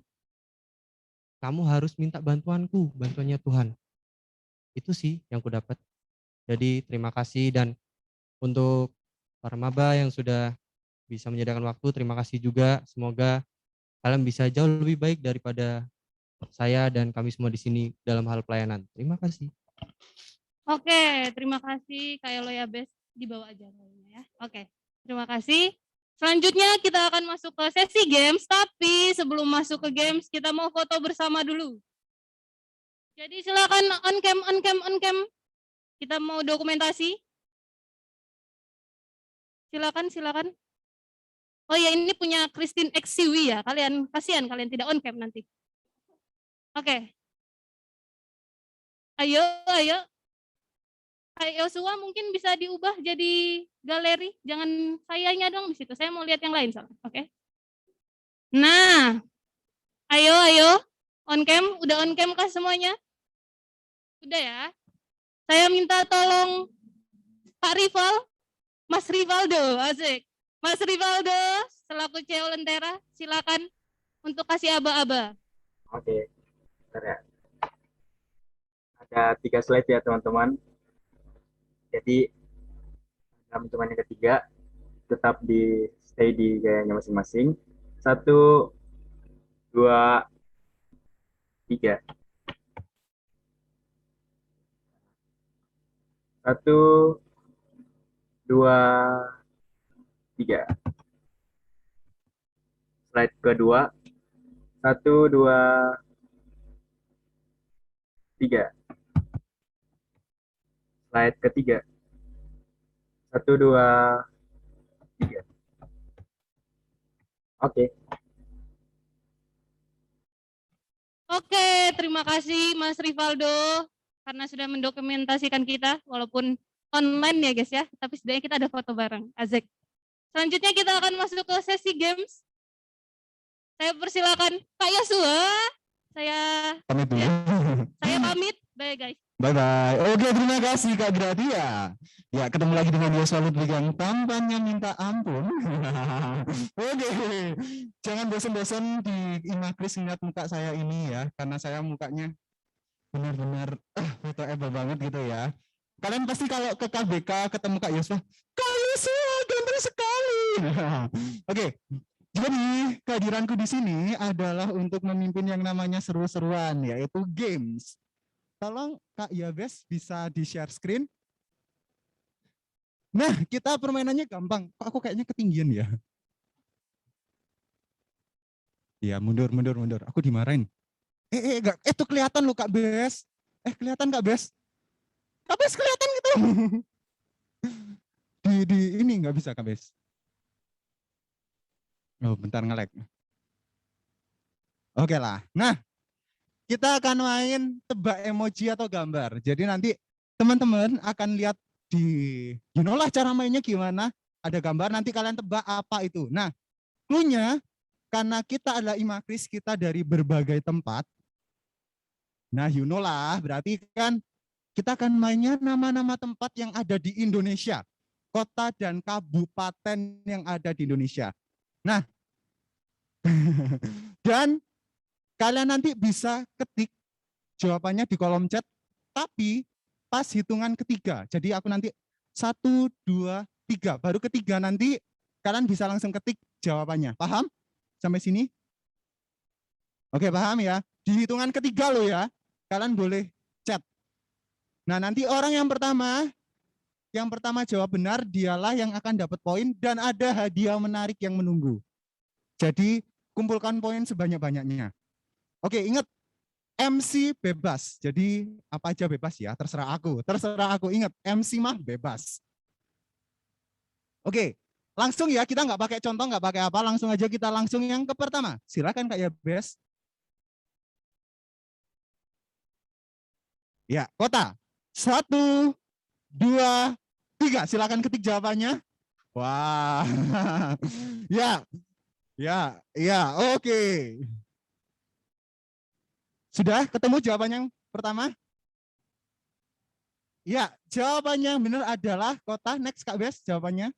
Kamu harus minta bantuanku, bantuannya Tuhan. Itu sih yang ku dapat. Jadi terima kasih, dan untuk para maba yang sudah bisa menyediakan waktu, terima kasih juga. Semoga kalian bisa jauh lebih baik daripada saya dan kami semua di sini dalam hal pelayanan. Terima kasih. Oke, terima kasih Kak Eloya Bes, dibawa aja ya. Oke, terima kasih. Selanjutnya kita akan masuk ke sesi games, tapi sebelum masuk ke games kita mau foto bersama dulu. Jadi silakan on cam. Kita mau dokumentasi. Silakan. Oh ya, ini punya Christine XCW ya. Kasihan kalian tidak on cam nanti. Oke. Ayo. Kak Yosua mungkin bisa diubah jadi galeri. Jangan sayanya dong di situ. Saya mau lihat yang lain soalnya. Oke. Nah. Ayo. On cam, udah on cam kah semuanya? Udah ya. Saya minta tolong Pak Rival, Mas Rivaldo, asik. Mas Rivaldo, selaku CEO Lentera, silakan untuk kasih aba-aba. Oke, bentar ya. Ada 3 slide ya teman-teman. Jadi teman-teman yang ketiga tetap stay di gayanya masing-masing. 1, 2, 3. 1, 2, 3. Slide kedua. 1, 2, 3. Slide ketiga. 1, 2, 3. Oke. Oke, terima kasih Mas Rivaldo karena sudah mendokumentasikan kita, walaupun online ya guys ya, tapi setidaknya kita ada foto bareng. Azek. Selanjutnya kita akan masuk ke sesi games. Saya persilakan Kak Yosua. Saya Pamit dulu. Saya pamit. Bye guys. Bye-bye. Oke, terima kasih Kak Gradia. Ya, ketemu lagi dengan Yosua Ludwig yang tampannya minta ampun. Oke, jangan bosan-bosan di Imakris ngeliat muka saya ini ya, karena saya mukanya benar-benar fotoable banget gitu ya. Kalian pasti kalau ke KBK ketemu Kak Yosua, Kak Yosua ganteng sekali. Oke, jadi kehadiranku di sini adalah untuk memimpin yang namanya seru-seruan, yaitu games. Tolong Kak Yabes bisa di-share screen. Nah, kita permainannya gampang. Kok aku kayaknya ketinggian ya? Ya, mundur. Aku dimarahin. Enggak. Tuh kelihatan loh Kak Bes. Kelihatan Kak Bes? Kak Bes kelihatan gitu. di ini nggak bisa Kak Bes. Oh, bentar nge-lag. Oke lah. Nah, kita akan main tebak emoji atau gambar. Jadi nanti teman-teman akan lihat di, lah cara mainnya gimana. Ada gambar, nanti kalian tebak apa itu. Nah, clue-nya, karena kita adalah Imakris, kita dari berbagai tempat. Nah, lah, berarti kan kita akan mainnya nama-nama tempat yang ada di Indonesia. Kota dan kabupaten yang ada di Indonesia. Nah, dan kalian nanti bisa ketik jawabannya di kolom chat, tapi pas hitungan ketiga. Jadi aku nanti 1, 2, 3. Baru ketiga nanti kalian bisa langsung ketik jawabannya. Paham? Sampai sini? Oke, paham ya? Di hitungan ketiga loh ya. Kalian boleh chat. Nah, nanti orang yang pertama jawab benar, dialah yang akan dapat poin dan ada hadiah menarik yang menunggu. Jadi, kumpulkan poin sebanyak-banyaknya. Oke, ingat MC bebas. Jadi apa aja bebas ya, terserah aku. Ingat, MC mah bebas. Oke, langsung ya, kita nggak pakai contoh, nggak pakai apa, langsung aja kita langsung yang ke pertama. Silakan Kak Yabes. Ya, kota. 1, 2, 3. Silakan ketik jawabannya. Wah. Ya, oke. Sudah ketemu jawaban yang pertama? Ya, jawabannya benar adalah kota. Next Kak Bes, jawabannya.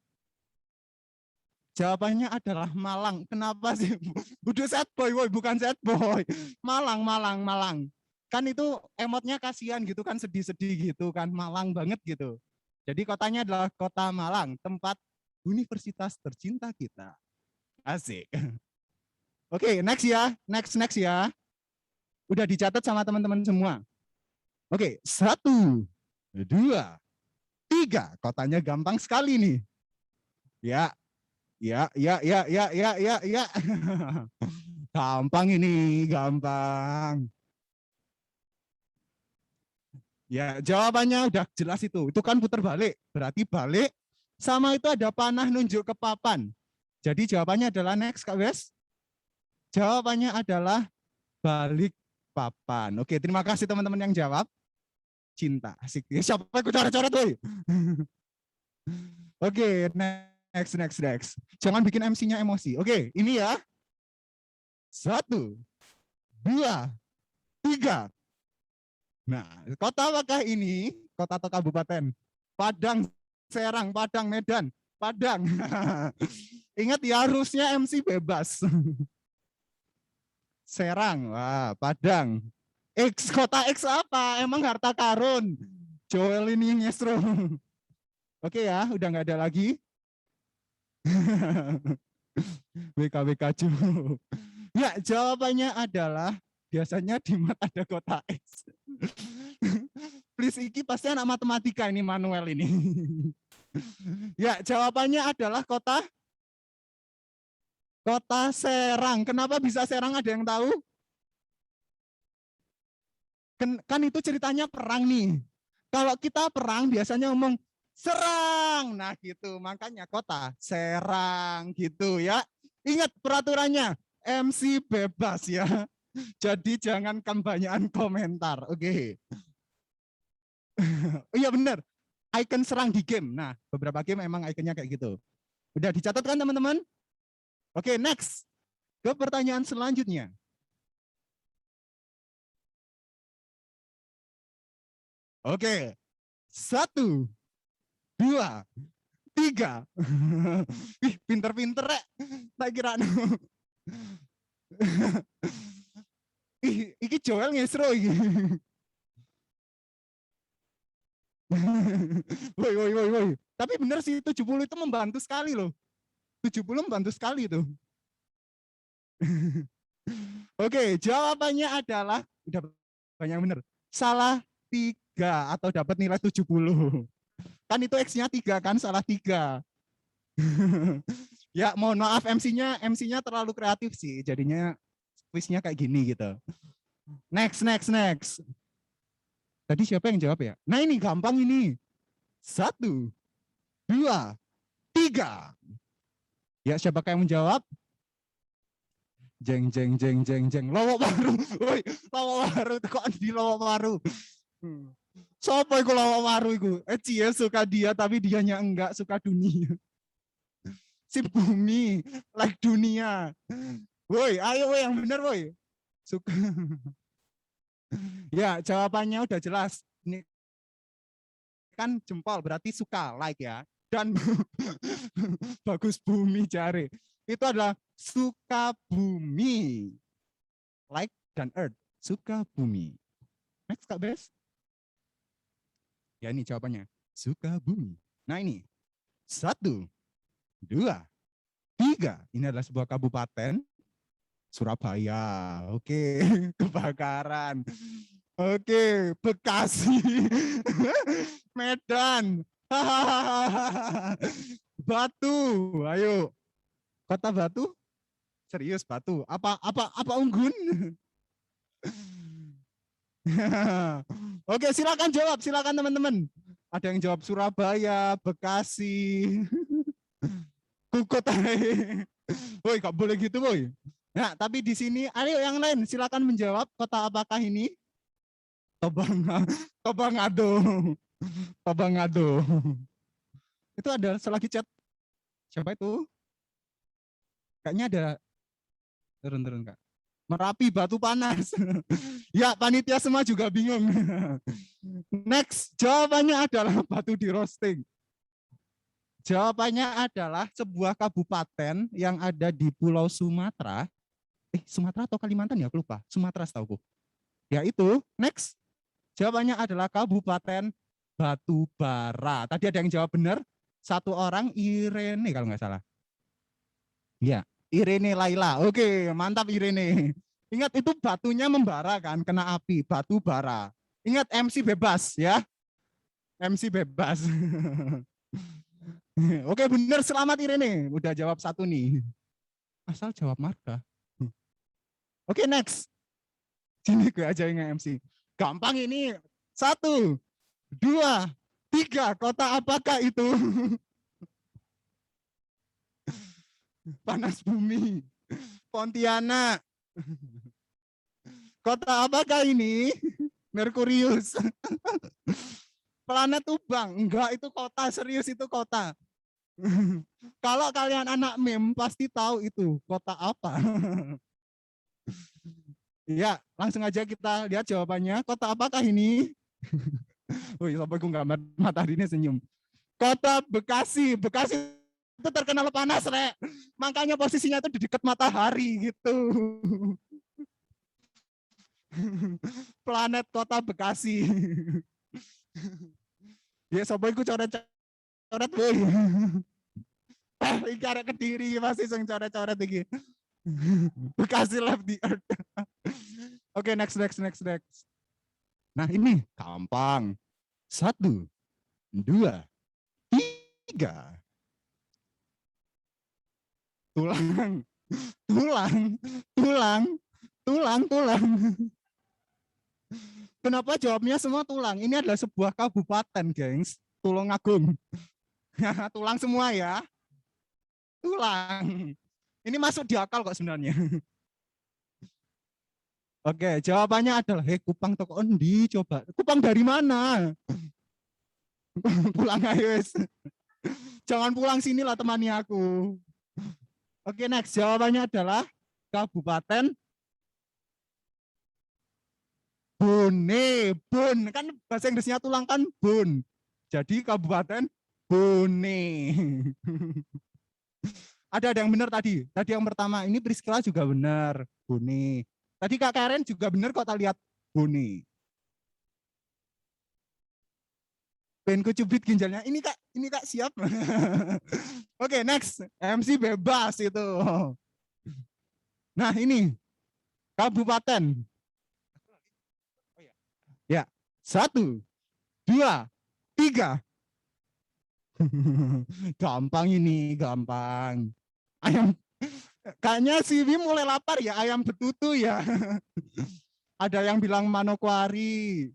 Jawabannya adalah Malang. Kenapa sih? Udah sad boy, woy, bukan sad boy. Malang. Kan itu emotnya kasihan gitu kan, sedih-sedih gitu kan, Malang banget gitu. Jadi kotanya adalah Kota Malang, tempat universitas tercinta kita. Asik. Oke, next ya. Next ya. Udah dicatat sama teman-teman semua. Oke, 1, 2, 3. Kotanya gampang sekali nih. Ya. Gampang ini, gampang. Ya, jawabannya udah jelas itu. Itu kan putar balik. Berarti balik sama itu ada panah nunjuk ke papan. Jadi jawabannya adalah next Kak Wes. Jawabannya adalah balik papan. Oke, terima kasih teman-teman yang jawab. Cinta. Asik. Siapa yang coret-coret tuh? Oke, next. Jangan bikin MC-nya emosi. Oke, ini ya. 1, 2, 3. Nah, kota apakah ini? Kota atau kabupaten? Padang, Serang, Padang, Medan, Padang. Ingat ya, harusnya MC bebas. Serang, wah, Padang. X, kota X apa? Emang harta karun. Joel ini nyestro. Oke ya, udah nggak ada lagi. WKWK Ju. Ya, jawabannya adalah biasanya di mat ada kota X. Please, iki pasti anak matematika ini, Manuel ini. Ya, jawabannya adalah kota Serang. Kenapa bisa Serang, ada yang tahu? Kan itu ceritanya perang nih. Kalau kita perang biasanya ngomong serang. Nah gitu, makanya kota Serang gitu ya. Ingat peraturannya, MC bebas ya. Jadi jangan kebanyakan komentar. Oke. Iya benar. icon serang di game. Nah, beberapa game emang iconnya kayak gitu. Udah dicatat kan teman-teman? Oke, next. Ke pertanyaan selanjutnya. Oke. 1, 2, 3. Ih, pinter-pinter ya. Tak kira. Ih, iki Joel ngesro iki. Woi. Tapi bener sih 70 itu membantu sekali loh. 70 membantu sekali itu. Oke, jawabannya adalah udah banyak yang bener. Salah 3 atau dapat nilai 70. Kan itu X-nya 3 kan, salah 3. Ya, mohon maaf MC-nya terlalu kreatif sih. Jadinya kuisnya kayak gini gitu. Next. Tadi siapa yang jawab ya? Nah, ini gampang ini. 1, 2, 3. Ya, siapa yang menjawab? Jeng. Lowok baru. Woi, lowok baru kok di lowok baru. Sopo iku lowok baru iku? Cie suka dia tapi dianya enggak suka dunia. Si bumi, like dunia. Woi, ayo woi yang benar woi. Suka. Ya, jawabannya udah jelas. Ini kan jempol berarti suka, like ya. Dan bagus bumi cari. Itu adalah suka bumi. Like dan earth, suka bumi. Next Kak Bes. Ya ini jawabannya, suka bumi. Nah ini, 1, 2, 3. Ini adalah sebuah kabupaten. Surabaya. Oke, kebakaran. Oke, Bekasi. Medan. Batu. Ayo. Kota Batu? Serius Batu? Apa Unggun? Oke, silakan jawab, silakan teman-teman. Ada yang jawab Surabaya, Bekasi, Kukut. Woi, gak boleh gitu, woi. Nah, tapi di sini, ayo yang lain, silakan menjawab kota apakah ini? Tobangado. Itu ada selagi chat. Siapa itu? Kayaknya ada turun Kak. Merapi, Batu Panas. Ya, panitia semua juga bingung. Next, jawabannya adalah Batu di roasting. Jawabannya adalah sebuah kabupaten yang ada di Pulau Sumatera. Sumatera atau Kalimantan ya, aku lupa. Sumatera setauku. Ya itu, next. Jawabannya adalah Kabupaten Batubara. Tadi ada yang jawab benar. 1 orang, Irene kalau nggak salah. Ya, Irene Laila. Oke, mantap Irene. Ingat itu batunya membara kan, kena api, batu bara. Ingat MC bebas ya. MC bebas. Oke, benar, selamat Irene. Udah jawab 1 nih. Asal jawab marga. Oke, next. Sini gue aja yang MC. Gampang ini. 1, 2, 3. Kota apakah itu? Panas bumi. Pontianak. Kota apakah ini? Merkurius. Planet Tubang. Enggak, itu kota. Serius itu kota. Kalau kalian anak meme pasti tahu itu kota apa. Ya, langsung aja kita lihat jawabannya. Kota apakah ini? Wih, sampai gue gambar mataharinya senyum. Kota Bekasi. Bekasi itu terkenal panas, Rek. Makanya posisinya itu di dekat matahari gitu. Planet kota Bekasi. Ya, sampai gue coret-coret, boy. Iki arek Kediri masih sing coret-coret iki. Bekasi left the earth. Oke, next. Nah, ini gampang. 1, 2, 3. Tulang. Kenapa jawabnya semua tulang? Ini adalah sebuah kabupaten, gengs. Tulungagung. Tulang semua ya. Tulang. Ini masuk di akal kok sebenarnya. Oke, jawabannya adalah Kupang toko endi coba. Kupang dari mana? Pulang ayo wes. Jangan pulang sini lah temani aku. Oke, next. Jawabannya adalah Kabupaten Bone. Bon kan bahasa Inggrisnya tulang kan Bon. Jadi Kabupaten Bone. Ada yang benar tadi. Tadi yang pertama ini Priscilla juga benar. Bone. Tadi Kak Karen juga benar kok, tak lihat Bone. Pengen ku cubit ginjalnya. Ini kak siap. Oke, next. MC bebas itu. Nah ini kabupaten. Ya, 1, 2, 3. Gampang ini, gampang. Ayam. Kayaknya si Wim mulai lapar ya, ayam betutu ya. Ada yang bilang Manokwari.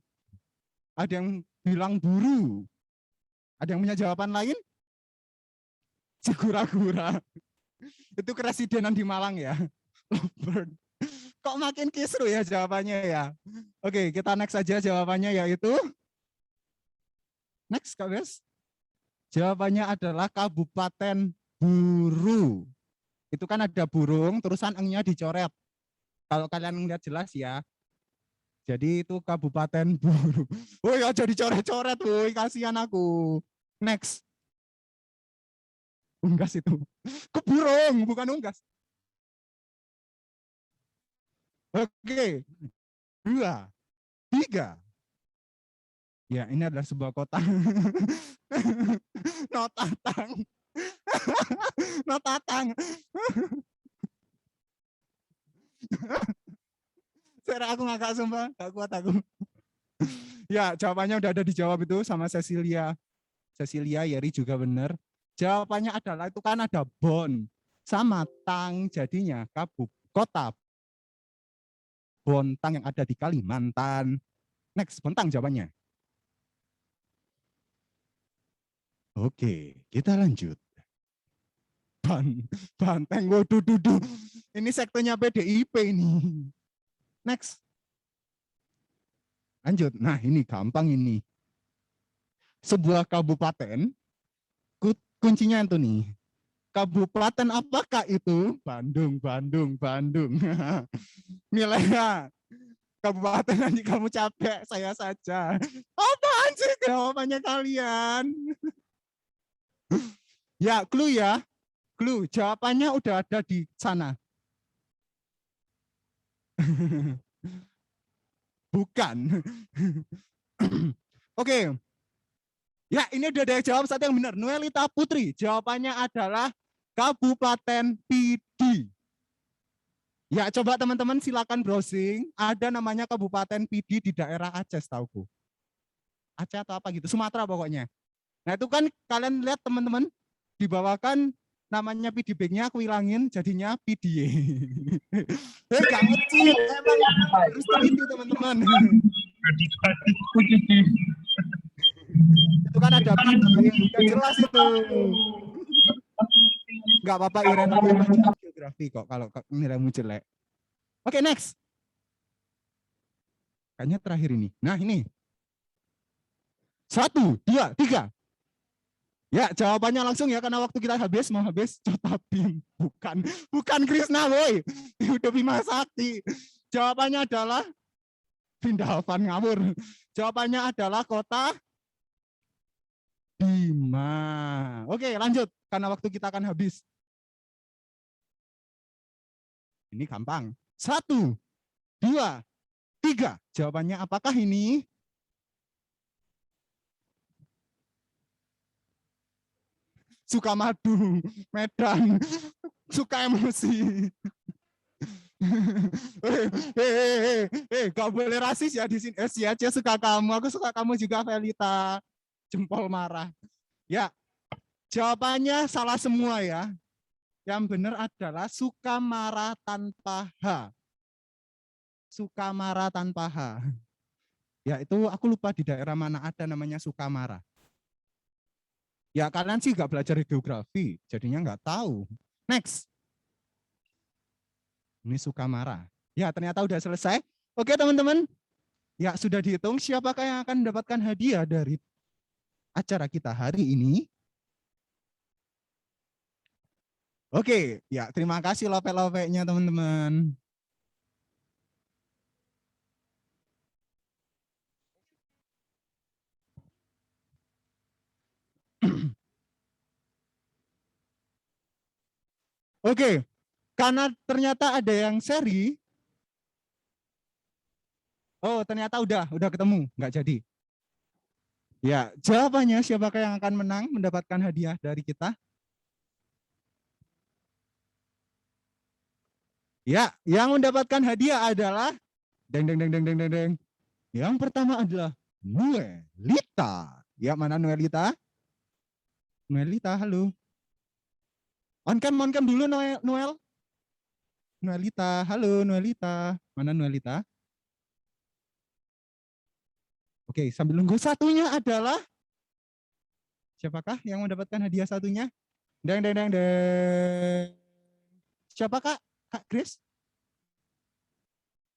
Ada yang bilang buru. Ada yang punya jawaban lain? Sigura-gura. Itu keresidenan di Malang ya. Kok makin kisru ya jawabannya ya. Oke, kita next saja jawabannya yaitu. Next, Kak Bes. Jawabannya adalah Kabupaten Buru. Itu kan ada burung, terusan eng-nya dicoret. Kalau kalian lihat jelas ya. Jadi itu Kabupaten Buru. Oh ya jadi coret-coret, woi kasihan aku. Next. Unggas itu. Keburung, bukan unggas. Oke. 2, 3. Ya, ini adalah sebuah kota. Notatang. Notatang. Serah aku ngakak sumpah, gak kuat aku. Ya, jawabannya udah ada dijawab itu sama Cecilia. Cecilia, Yeri juga benar. Jawabannya adalah itu kan ada Bon sama Tang, jadinya kota Bontang yang ada di Kalimantan. Next, Bontang jawabannya. Oke, kita lanjut. Banteng, waduh, duduh. Ini sektornya PDIP ini. Next. Lanjut. Nah, ini gampang ini. Sebuah kabupaten, kuncinya itu nih. Kabupaten apakah itu? Bandung, Bandung, Bandung. Milea. Kabupaten nanti kamu capek, saya saja. Apaan sih jawabannya kalian? Ya, clue ya. Clue, jawabannya udah ada di sana. Bukan. Oke. Ya, ini udah ada yang jawab satu yang benar. Nuelita Putri, jawabannya adalah Kabupaten Pidi. Ya, coba teman-teman silakan browsing. Ada namanya Kabupaten Pidi di daerah Aceh, tauku. Aceh atau apa gitu, Sumatera pokoknya. Nah, itu kan kalian lihat teman-teman, dibawakan namanya PD Bank-nya aku hilangin, jadinya PDY. Gak ngecil, emang harus teliti teman-teman. Itu kan ada PDY, gak jelas itu. Gak apa-apa, Iren, geografi kok kalau nilaimu jelek. Oke, next. Kayaknya terakhir ini. Nah, ini. 1, 2, 3. Ya, jawabannya langsung ya, karena waktu kita habis, mau habis. Cotapim. Bukan Krishna, boy. Udah Bima Sakti. Jawabannya adalah Vindalvan ngawur. Jawabannya adalah kota Bima. Oke, lanjut. Karena waktu kita akan habis. Ini gampang. 1, 2, 3. Jawabannya apakah ini? Sukamadu, Medan, suka emosi. Gak boleh rasis ya di sini. Si Aceh suka kamu, aku suka kamu juga, Velita. Jempol marah. Ya, jawabannya salah semua ya. Yang benar adalah Sukamara tanpa H. Sukamara tanpa H. Ya, itu aku lupa di daerah mana ada namanya Sukamara. Ya kalian sih nggak belajar geografi, jadinya nggak tahu. Next. Ini Sukamara. Ya ternyata udah selesai. Oke teman-teman. Ya sudah dihitung siapakah yang akan mendapatkan hadiah dari acara kita hari ini. Oke, ya terima kasih lope-lopenya teman-teman. Oke, karena ternyata ada yang seri. Oh, ternyata udah ketemu, nggak jadi. Ya, jawabannya siapakah yang akan menang mendapatkan hadiah dari kita? Ya, yang mendapatkan hadiah adalah deng. Yang pertama adalah Nuelita. Ya, mana Nuelita? Nuelita, halo. On cam dulu Noel. Nuelita, halo Nuelita. Mana Nuelita? Oke, sambil nunggu, satunya adalah siapakah yang mendapatkan hadiah satunya? Deng. Siapa Kak? Kak Grace?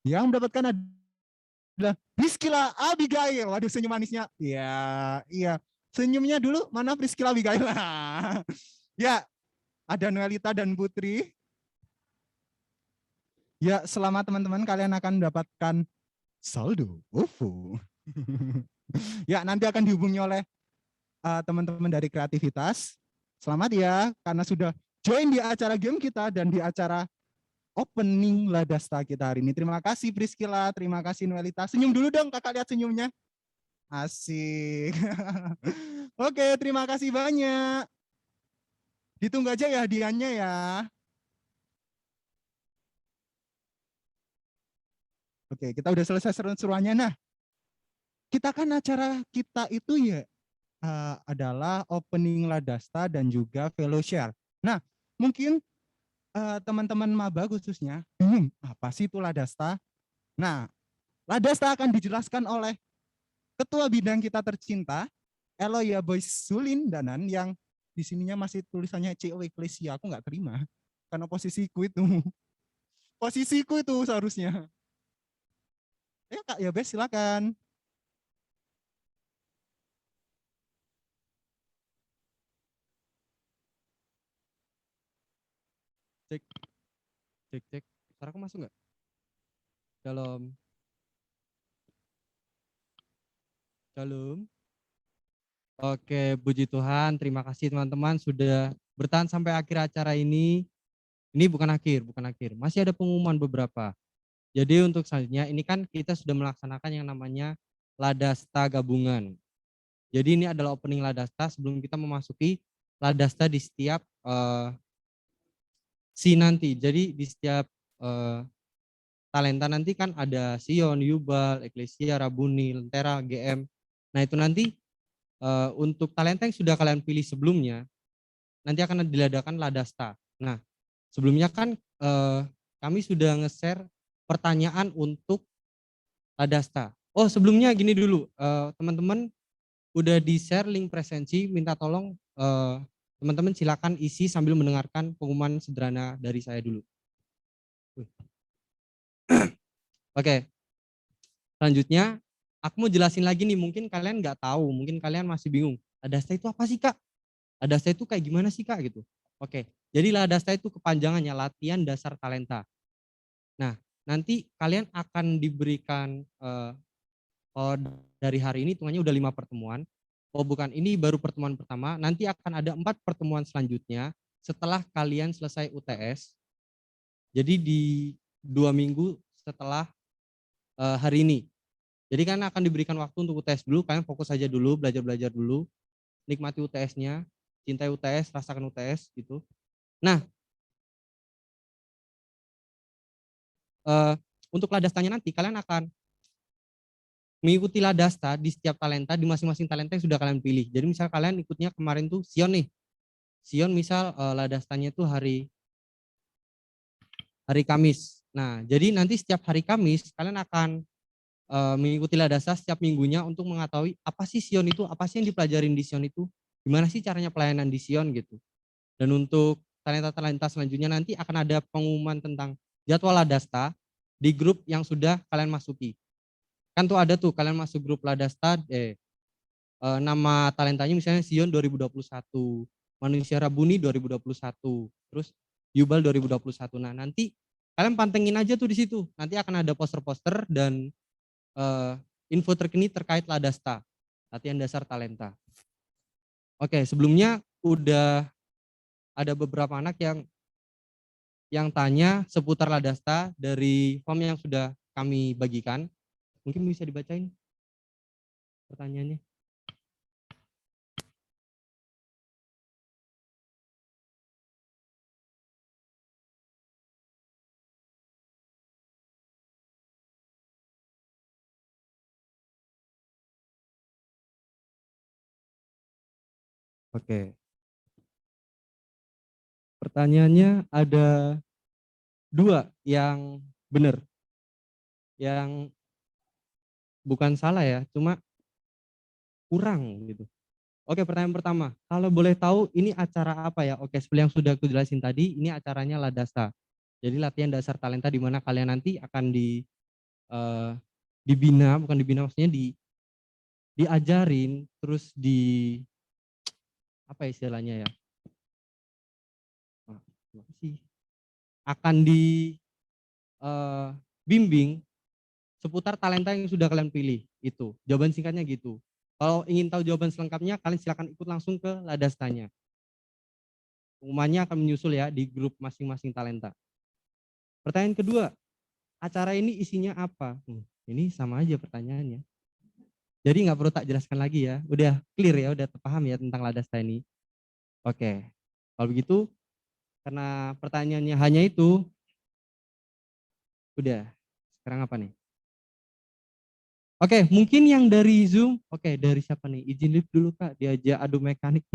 Yang mendapatkan adalah Priscilla Abigail. Waduh, senyum manisnya. Iya. Senyumnya dulu, mana Priscilla Abigail? Ya, ada Nuelita dan Putri. Ya, selamat teman-teman, kalian akan mendapatkan saldo OVO. Ya, nanti akan dihubungi oleh teman-teman dari kreativitas. Selamat ya, karena sudah join di acara game kita dan di acara opening Ladasta kita hari ini. Terima kasih Priscilla, terima kasih Nuelita. Senyum dulu dong, kakak lihat senyumnya. Asik. Oke, terima kasih banyak. Ditunggu aja ya hadiahnya ya. Oke, kita udah selesai seru-seruannya. Nah, kita kan acara kita itu ya adalah opening Ladasta dan juga Veloshare. Nah, mungkin teman-teman maba khususnya bingung apa sih itu Ladasta. Nah, Ladasta akan dijelaskan oleh Ketua Bidang kita tercinta, Eloya Boys Sulin Danan, yang di sininya masih tulisannya CO Ecclesia. Aku nggak terima karena posisiku itu seharusnya. Ya Kak Yabes, silakan. Cek. Suaraku masuk nggak? Shalom. Oke, puji Tuhan. Terima kasih teman-teman sudah bertahan sampai akhir acara ini. Ini bukan akhir. Masih ada pengumuman beberapa. Jadi untuk selanjutnya, ini kan kita sudah melaksanakan yang namanya Ladasta gabungan. Jadi ini adalah opening Ladasta sebelum kita memasuki Ladasta di setiap nanti. Jadi di setiap talenta nanti kan ada Sion, Yubal, Ecclesia, Rabuni, Lentera, GM. Nah itu nanti untuk talenta yang sudah kalian pilih sebelumnya, nanti akan diadakan Ladasta. Nah sebelumnya kan kami sudah nge-share pertanyaan untuk Ladasta. Oh sebelumnya gini dulu, teman-teman udah di-share link presensi, minta tolong teman-teman silakan isi sambil mendengarkan pengumuman sederhana dari saya dulu. Oke, selanjutnya aku mau jelasin lagi nih, mungkin kalian nggak tahu, mungkin kalian masih bingung. Ladasta itu apa sih Kak? Ladasta itu kayak gimana sih Kak gitu? Oke, jadi Ladasta itu kepanjangannya latihan dasar talenta. Nah, nanti kalian akan diberikan dari hari ini hitungannya udah 5 pertemuan. Oh bukan, ini baru pertemuan pertama. Nanti akan ada 4 pertemuan selanjutnya setelah kalian selesai UTS. Jadi di 2 minggu setelah hari ini. Jadi kan akan diberikan waktu untuk UTS dulu. Kalian fokus aja dulu, belajar dulu, nikmati UTS-nya, cintai UTS, rasakan UTS gitu. Nah, untuk Ladastanya nanti kalian akan mengikuti Ladasta di setiap talenta, di masing-masing talenta yang sudah kalian pilih. Jadi misal kalian ikutnya kemarin tuh Sion nih. Sion misal Ladastanya tuh hari Kamis. Nah, jadi nanti setiap hari Kamis kalian akan mengikuti Ladasta setiap minggunya untuk mengetahui apa sih Sion itu, apa sih yang dipelajarin di Sion itu, gimana sih caranya pelayanan di Sion gitu. Dan untuk talenta-talenta selanjutnya nanti akan ada pengumuman tentang jadwal Ladasta di grup yang sudah kalian masuki. Kan tuh ada tuh kalian masuk grup Ladasta, nama talentanya misalnya Sion 2021, Manusia Rabuni 2021, terus Yubal 2021. Nah, nanti kalian pantengin aja tuh di situ. Nanti akan ada poster-poster dan info terkini terkait Ladasta, latihan dasar talenta. Oke, sebelumnya udah ada beberapa anak yang tanya seputar Ladasta dari form yang sudah kami bagikan. Mungkin bisa dibacain pertanyaannya. Oke. Pertanyaannya ada 2 yang benar. Yang bukan salah ya, cuma kurang gitu. Oke, pertanyaan pertama. Kalau boleh tahu ini acara apa ya? Oke, seperti yang sudah aku jelasin tadi, ini acaranya Ladasta. Jadi latihan dasar talenta di mana kalian nanti akan dibina, bukan dibina maksudnya diajarin, terus apa istilahnya ya? Akan dibimbing seputar talenta yang sudah kalian pilih. Itu jawaban singkatnya gitu. Kalau ingin tahu jawaban selengkapnya, kalian silakan ikut langsung ke Ladastanya. Pengumumannya akan menyusul ya di grup masing-masing talenta. Pertanyaan kedua, acara ini isinya apa? Ini sama aja pertanyaannya. Jadi nggak perlu tak jelaskan lagi ya. Udah clear ya, udah terpaham ya tentang Ladasta ini. Oke, kalau begitu karena pertanyaannya hanya itu, udah. Sekarang apa nih? Oke, mungkin yang dari Zoom. Oke, dari siapa nih? Izin lift dulu Kak, diajak adu mekanik.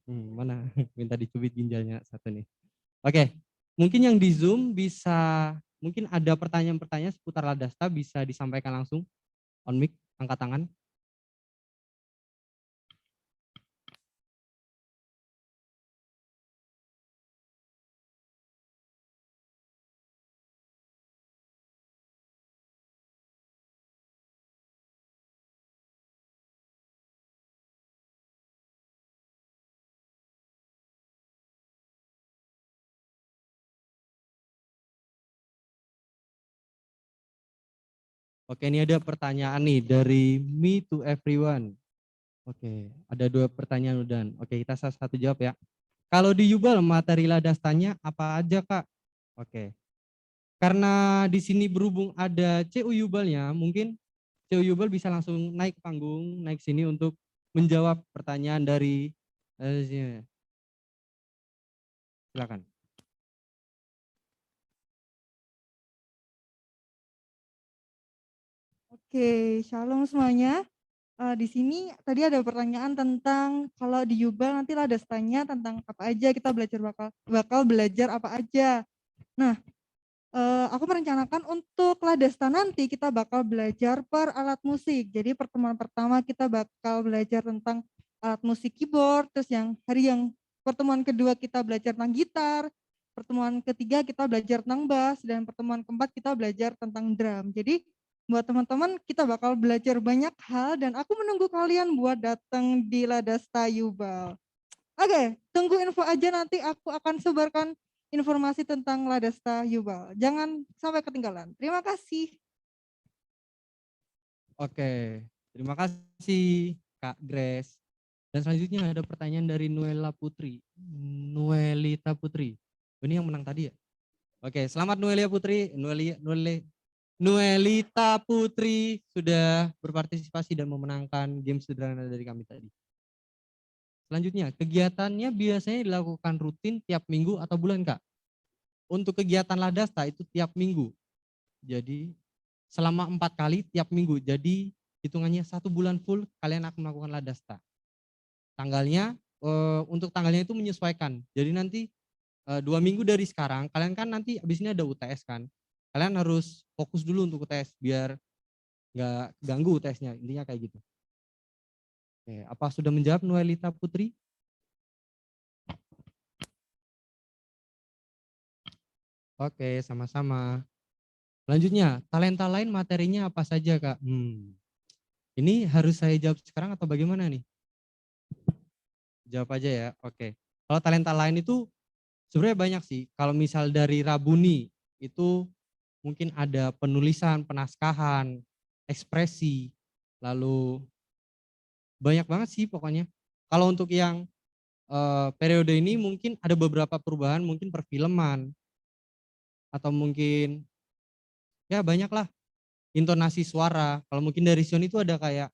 Mana? Minta dicubit ginjalnya satu nih. Oke, mungkin yang di Zoom bisa, mungkin ada pertanyaan-pertanyaan seputar Ladasta bisa disampaikan langsung. On mic, angkat tangan. Oke, ini ada pertanyaan nih dari Me to Everyone. Oke, ada 2 pertanyaan udah. Oke, kita satu jawab ya. Kalau di Yubal materi Ladastanya apa aja Kak? Oke. Karena di sini berhubung ada CU Yubalnya, mungkin CU Yubal bisa langsung naik panggung, naik sini untuk menjawab pertanyaan dari silakan. Oke, shalom semuanya. Di sini tadi ada pertanyaan tentang kalau di Yubal nanti Ladastanya tentang apa aja, kita bakal belajar apa aja. Nah, aku merencanakan untuk Ladasta nanti kita bakal belajar per alat musik. Jadi pertemuan pertama kita bakal belajar tentang alat musik keyboard, terus yang pertemuan kedua kita belajar tentang gitar, pertemuan ketiga kita belajar tentang bass, dan pertemuan keempat kita belajar tentang drum. Jadi buat teman-teman kita bakal belajar banyak hal dan aku menunggu kalian buat datang di Ladasta Yubal. Oke, tunggu info aja, nanti aku akan sebarkan informasi tentang Ladasta Yubal. Jangan sampai ketinggalan. Terima kasih. Oke, terima kasih Kak Grace. Dan selanjutnya ada pertanyaan dari Nuelita Putri. Ini yang menang tadi ya? Oke, selamat Nuelita Putri sudah berpartisipasi dan memenangkan game sederhana dari kami tadi. Selanjutnya, kegiatannya biasanya dilakukan rutin tiap minggu atau bulan Kak? Untuk kegiatan Ladasta itu tiap minggu. Jadi selama 4 kali tiap minggu. Jadi hitungannya 1 bulan full kalian akan melakukan Ladasta. Tanggalnya, untuk tanggalnya itu menyesuaikan. Jadi nanti 2 minggu dari sekarang, kalian kan nanti abis ini ada UTS kan. Kalian harus fokus dulu untuk UTS biar nggak ganggu UTS-nya. Intinya kayak gitu. Oke, apa sudah menjawab Nuelita Putri? Oke, sama-sama. Selanjutnya, talenta lain materinya apa saja Kak? Ini harus saya jawab sekarang atau bagaimana nih? Jawab aja ya. Oke. Kalau talenta lain itu sebenarnya banyak sih. Kalau misal dari Rabuni itu mungkin ada penulisan, penaskahan, ekspresi, lalu banyak banget sih pokoknya. Kalau untuk yang periode ini mungkin ada beberapa perubahan, mungkin perfilman atau mungkin ya banyak lah intonasi suara. Kalau mungkin dari Sion itu ada kayak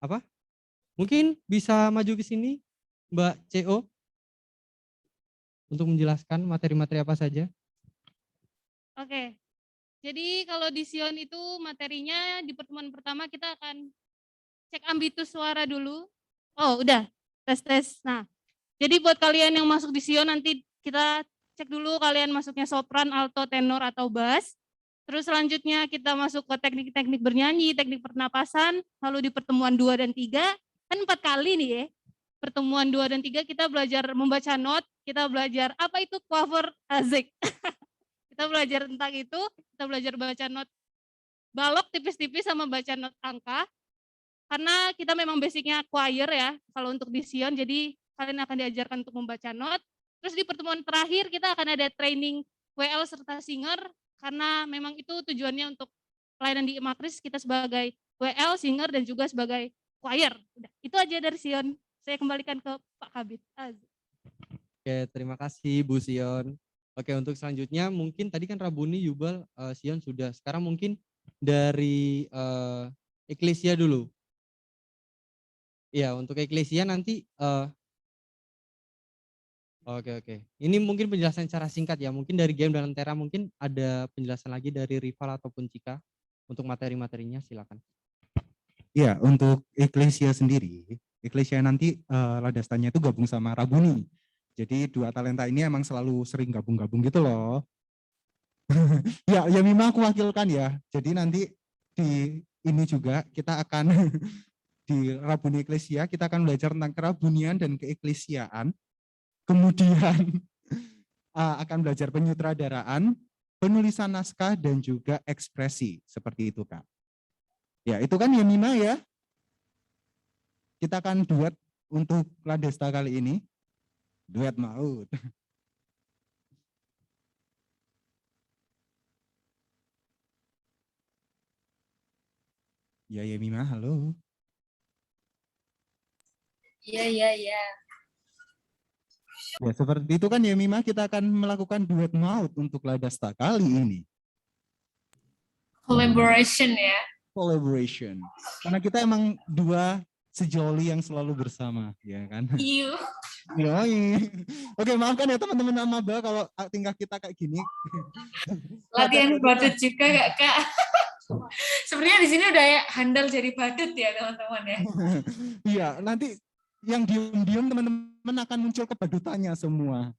apa? Mungkin bisa maju ke sini Mbak CO untuk menjelaskan materi-materi apa saja. Oke. Jadi kalau di Sion itu materinya di pertemuan pertama kita akan cek ambitus suara dulu. Oh, udah. Tes. Nah, jadi buat kalian yang masuk di Sion nanti kita cek dulu kalian masuknya sopran, alto, tenor atau bass. Terus selanjutnya kita masuk ke teknik-teknik bernyanyi, teknik pernapasan, lalu di pertemuan 2 dan 3, kan 4 kali nih ya. Pertemuan 2 dan 3 kita belajar membaca not, kita belajar apa itu cover azik. Kita belajar tentang itu, kita belajar baca not balok tipis-tipis sama baca not angka. Karena kita memang basicnya choir ya, kalau untuk di Sion, jadi kalian akan diajarkan untuk membaca not. Terus di pertemuan terakhir kita akan ada training WL serta singer, karena memang itu tujuannya untuk pelayanan di Imakris, kita sebagai WL, singer, dan juga sebagai choir. Udah, itu aja dari Sion. Saya kembalikan ke Pak Kabit. Oke, terima kasih Bu Sion. Oke, untuk selanjutnya mungkin tadi kan Rabuni, Yubal, Sion sudah. Sekarang mungkin dari Eklesia dulu. Iya, untuk Eklesia nanti Oke. Ini mungkin penjelasan secara singkat ya. Mungkin dari Game dan Lentera mungkin ada penjelasan lagi dari Rival ataupun Cika untuk materi-materinya, silakan. Iya, untuk Eklesia sendiri, Eklesia nanti ladastanya itu gabung sama Rabuni. Jadi dua talenta ini emang selalu sering gabung-gabung gitu loh. Ya Mima aku wakilkan ya. Jadi nanti di ini juga kita akan di Rabuni Eklesia kita akan belajar tentang kerabunian dan keeklesiaan. Kemudian akan belajar penyutradaraan, penulisan naskah dan juga ekspresi seperti itu Kak. Ya itu kan ya Mima ya. Kita akan duet untuk Ladesta kali ini. Duet maut. Ya Mima, halo. Iya. Ya seperti itu kan ya Mima, kita akan melakukan duet maut untuk Ladesta kali ini. Collaboration ya. Collaboration. Karena kita emang dua sejoli yang selalu bersama, ya kan? Iya. Oke, maafkan ya teman-teman Amaba kalau tingkah kita kayak gini. Latihan badut juga gak Kak? Sebenarnya di sini udah ya handal jadi badut ya teman-teman ya. Iya, nanti yang diam-diam teman-teman akan muncul kebadutannya semua.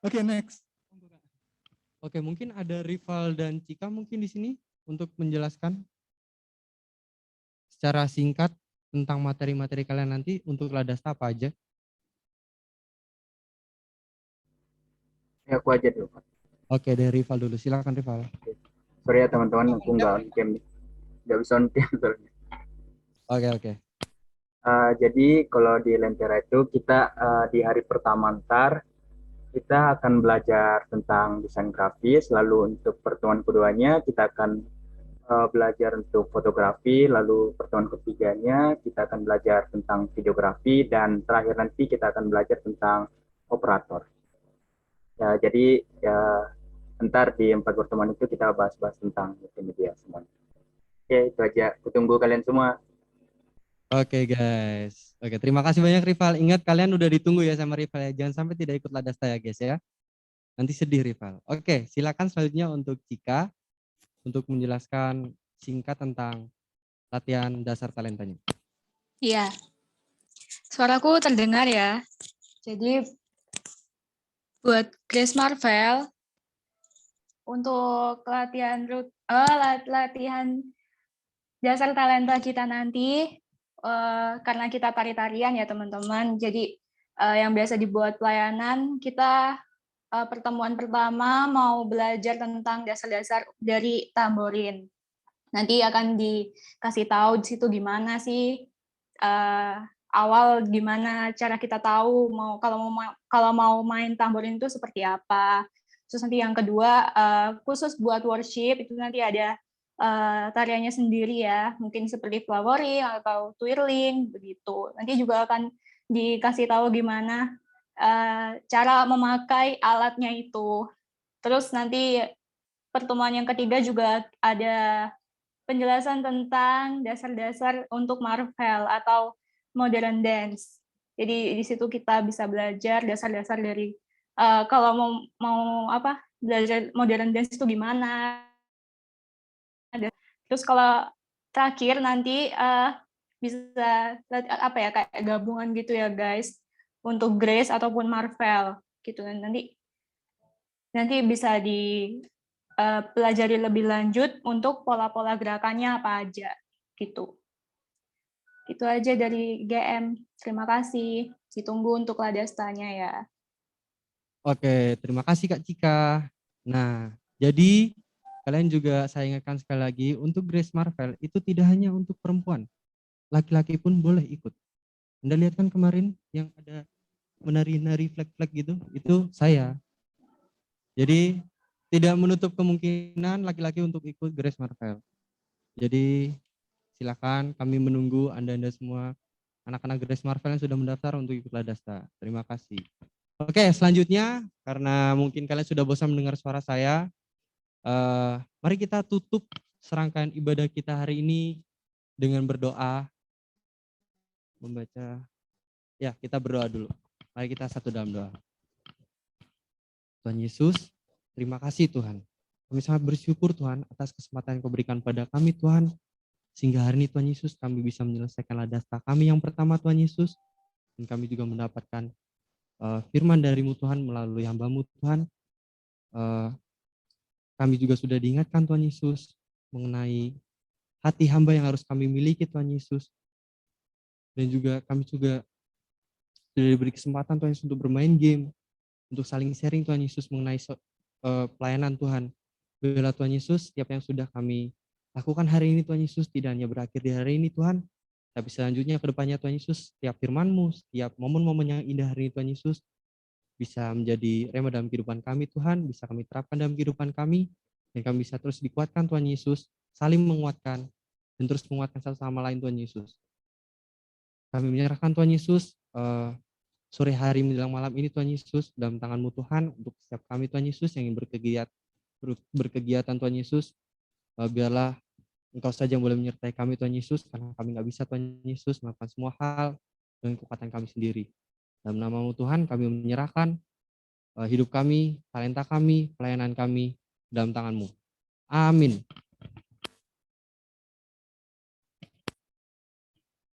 Oke, next. Oke, mungkin ada Rival dan Cika mungkin di sini untuk menjelaskan secara singkat tentang materi-materi kalian nanti untuk Ladasta apa aja. Ya, aku aja dulu. Oke, dari Rival dulu. Silakan Rival. Sorry ya teman-teman, aku nggak on cam, nggak bisa on cam soalnya. Oke. Jadi kalau di Lentera itu kita di hari pertama ntar kita akan belajar tentang desain grafis, lalu untuk pertemuan keduanya kita akan belajar untuk fotografi, lalu pertemuan ketiganya kita akan belajar tentang videografi, dan terakhir nanti kita akan belajar tentang operator. Ya, jadi ya ntar di 4 pertemuan itu kita bahas-bahas tentang multimedia semuanya. Oke, itu aja. Kutunggu kalian semua. Oke guys. Oke, terima kasih banyak Rival. Ingat kalian udah ditunggu ya sama Rival ya. Jangan sampai tidak ikut Ladasta ya guys ya. Nanti sedih Rival. Oke, silakan selanjutnya untuk Cika untuk menjelaskan singkat tentang latihan dasar talentanya. Iya. Suaraku terdengar ya. Jadi buat Grace Marvel untuk latihan dasar talenta kita nanti karena kita tari-tarian ya teman-teman. Jadi yang biasa dibuat pelayanan kita pertemuan pertama mau belajar tentang dasar-dasar dari tamborin. Nanti akan dikasih tahu di situ gimana sih awal gimana cara kita tahu kalau mau main tamborin itu seperti apa. Terus nanti yang kedua khusus buat worship itu nanti ada tariannya sendiri ya, mungkin seperti flowering atau twirling begitu. Nanti juga akan dikasih tahu gimana cara memakai alatnya itu. Terus nanti pertemuan yang ketiga juga ada penjelasan tentang dasar-dasar untuk Marvel atau modern dance. Jadi di situ kita bisa belajar dasar-dasar dari kalau mau belajar modern dance itu gimana. Terus kalau terakhir nanti bisa kayak gabungan gitu ya guys untuk Grace ataupun Marvel gitu. Nanti bisa dipelajari lebih lanjut untuk pola-pola gerakannya apa aja gitu. Itu aja dari GM. Terima kasih. Ditunggu untuk ladastanya ya. Oke, terima kasih Kak Cika. Nah, jadi kalian juga saya ingatkan sekali lagi, untuk Grace Marvel itu tidak hanya untuk perempuan. Laki-laki pun boleh ikut. Anda lihat kan kemarin yang ada menari-nari flag-flag gitu, itu saya. Jadi tidak menutup kemungkinan laki-laki untuk ikut Grace Marvel. Jadi silakan, kami menunggu Anda-Anda semua anak-anak Grace Marvel yang sudah mendaftar untuk ikut Ladasta. Terima kasih. Oke, selanjutnya karena mungkin kalian sudah bosan mendengar suara saya, mari kita tutup serangkaian ibadah kita hari ini dengan berdoa, membaca. Ya, kita berdoa dulu. Mari kita satu dalam doa. Tuhan Yesus, terima kasih Tuhan. Kami sangat bersyukur Tuhan atas kesempatan yang Kau berikan pada kami Tuhan. Sehingga hari ini Tuhan Yesus kami bisa menyelesaikan ladasta kami yang pertama Tuhan Yesus. Dan kami juga mendapatkan firman dari-Mu Tuhan melalui hamba-Mu Tuhan. Kami juga sudah diingatkan Tuhan Yesus mengenai hati hamba yang harus kami miliki Tuhan Yesus. Dan juga kami juga sudah diberi kesempatan Tuhan Yesus untuk bermain game, untuk saling sharing Tuhan Yesus mengenai pelayanan Tuhan. Biarlah Tuhan Yesus, setiap yang sudah kami lakukan hari ini Tuhan Yesus tidak hanya berakhir di hari ini Tuhan, tapi selanjutnya ke depannya Tuhan Yesus, setiap firman-Mu, setiap momen-momen yang indah hari ini Tuhan Yesus, bisa menjadi rema dalam kehidupan kami Tuhan, bisa kami terapkan dalam kehidupan kami, dan kami bisa terus dikuatkan Tuhan Yesus, saling menguatkan, dan terus menguatkan satu sama lain Tuhan Yesus. Kami menyerahkan Tuhan Yesus, sore hari menjelang malam ini Tuhan Yesus, dalam tangan-Mu Tuhan, untuk setiap kami Tuhan Yesus yang ingin berkegiatan Tuhan Yesus, biarlah Engkau saja yang boleh menyertai kami Tuhan Yesus, karena kami nggak bisa Tuhan Yesus melakukan semua hal dengan kekuatan kami sendiri. Dalam nama-Mu Tuhan kami menyerahkan hidup kami, talenta kami, pelayanan kami dalam tangan-Mu. Amin.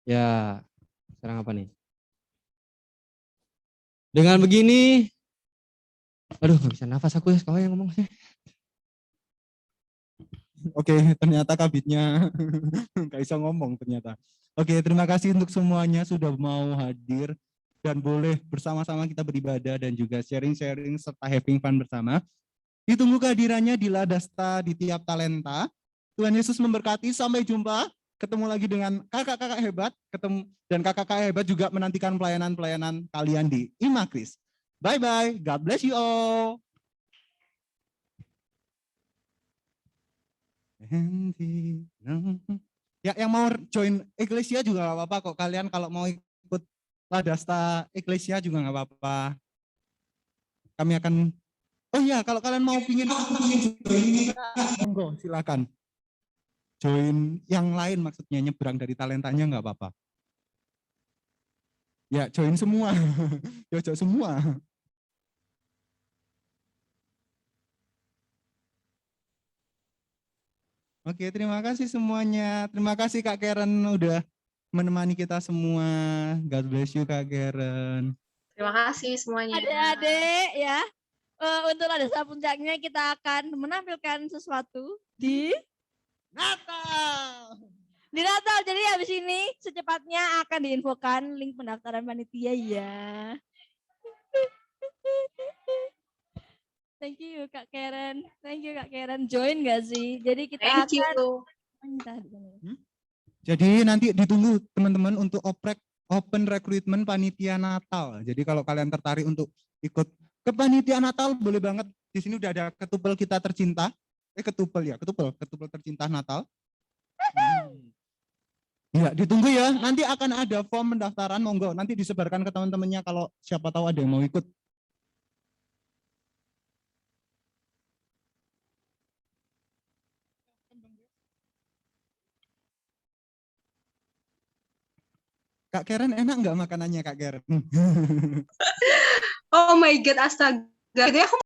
Ya, sekarang apa nih? Dengan begini, aduh nggak bisa nafas aku ya, kau yang ngomong sih. Oke, ternyata kabitnya nggak bisa ngomong ternyata. Oke, terima kasih untuk semuanya sudah mau hadir dan boleh bersama-sama kita beribadah dan juga sharing-sharing serta having fun bersama. Ditunggu kehadirannya di Ladasta di tiap talenta. Tuhan Yesus memberkati, sampai jumpa. Ketemu lagi dengan kakak-kakak hebat, dan kakak-kakak hebat juga menantikan pelayanan-pelayanan kalian di Imakris. Bye-bye, God bless you all. Ya, yang mau join Eklesia juga nggak apa-apa kok. Kalian kalau mau ikut Ladasta Eklesia juga nggak apa-apa. Kami akan, oh iya, kalau kalian mau pingin join, monggo silakan. Join yang lain, maksudnya nyebrang dari talentanya nggak apa-apa. Ya, join semua. Join semua. Oke, terima kasih semuanya. Terima kasih Kak Karen udah menemani kita semua. God bless you Kak Karen. Terima kasih semuanya. Adik-adik ya, untuk Ladasta puncaknya kita akan menampilkan sesuatu di Natal. Di Natal. Jadi habis ini secepatnya akan diinfokan link pendaftaran panitia ya. Thank you Kak Karen. Thank you Kak Karen. Join gak sih? Jadi kita Jadi nanti ditunggu teman-teman untuk open recruitment panitia Natal. Jadi kalau kalian tertarik untuk ikut ke panitia Natal boleh banget. Di sini udah ada ketupel kita tercinta. Ketupel tercinta Natal. Ya, ditunggu ya. Nanti akan ada form pendaftaran, monggo nanti disebarkan ke teman-temannya kalau siapa tahu ada yang mau ikut. Kak Karen enak nggak makanannya Kak Karen? Oh my God, astaga. Gitu ya, aku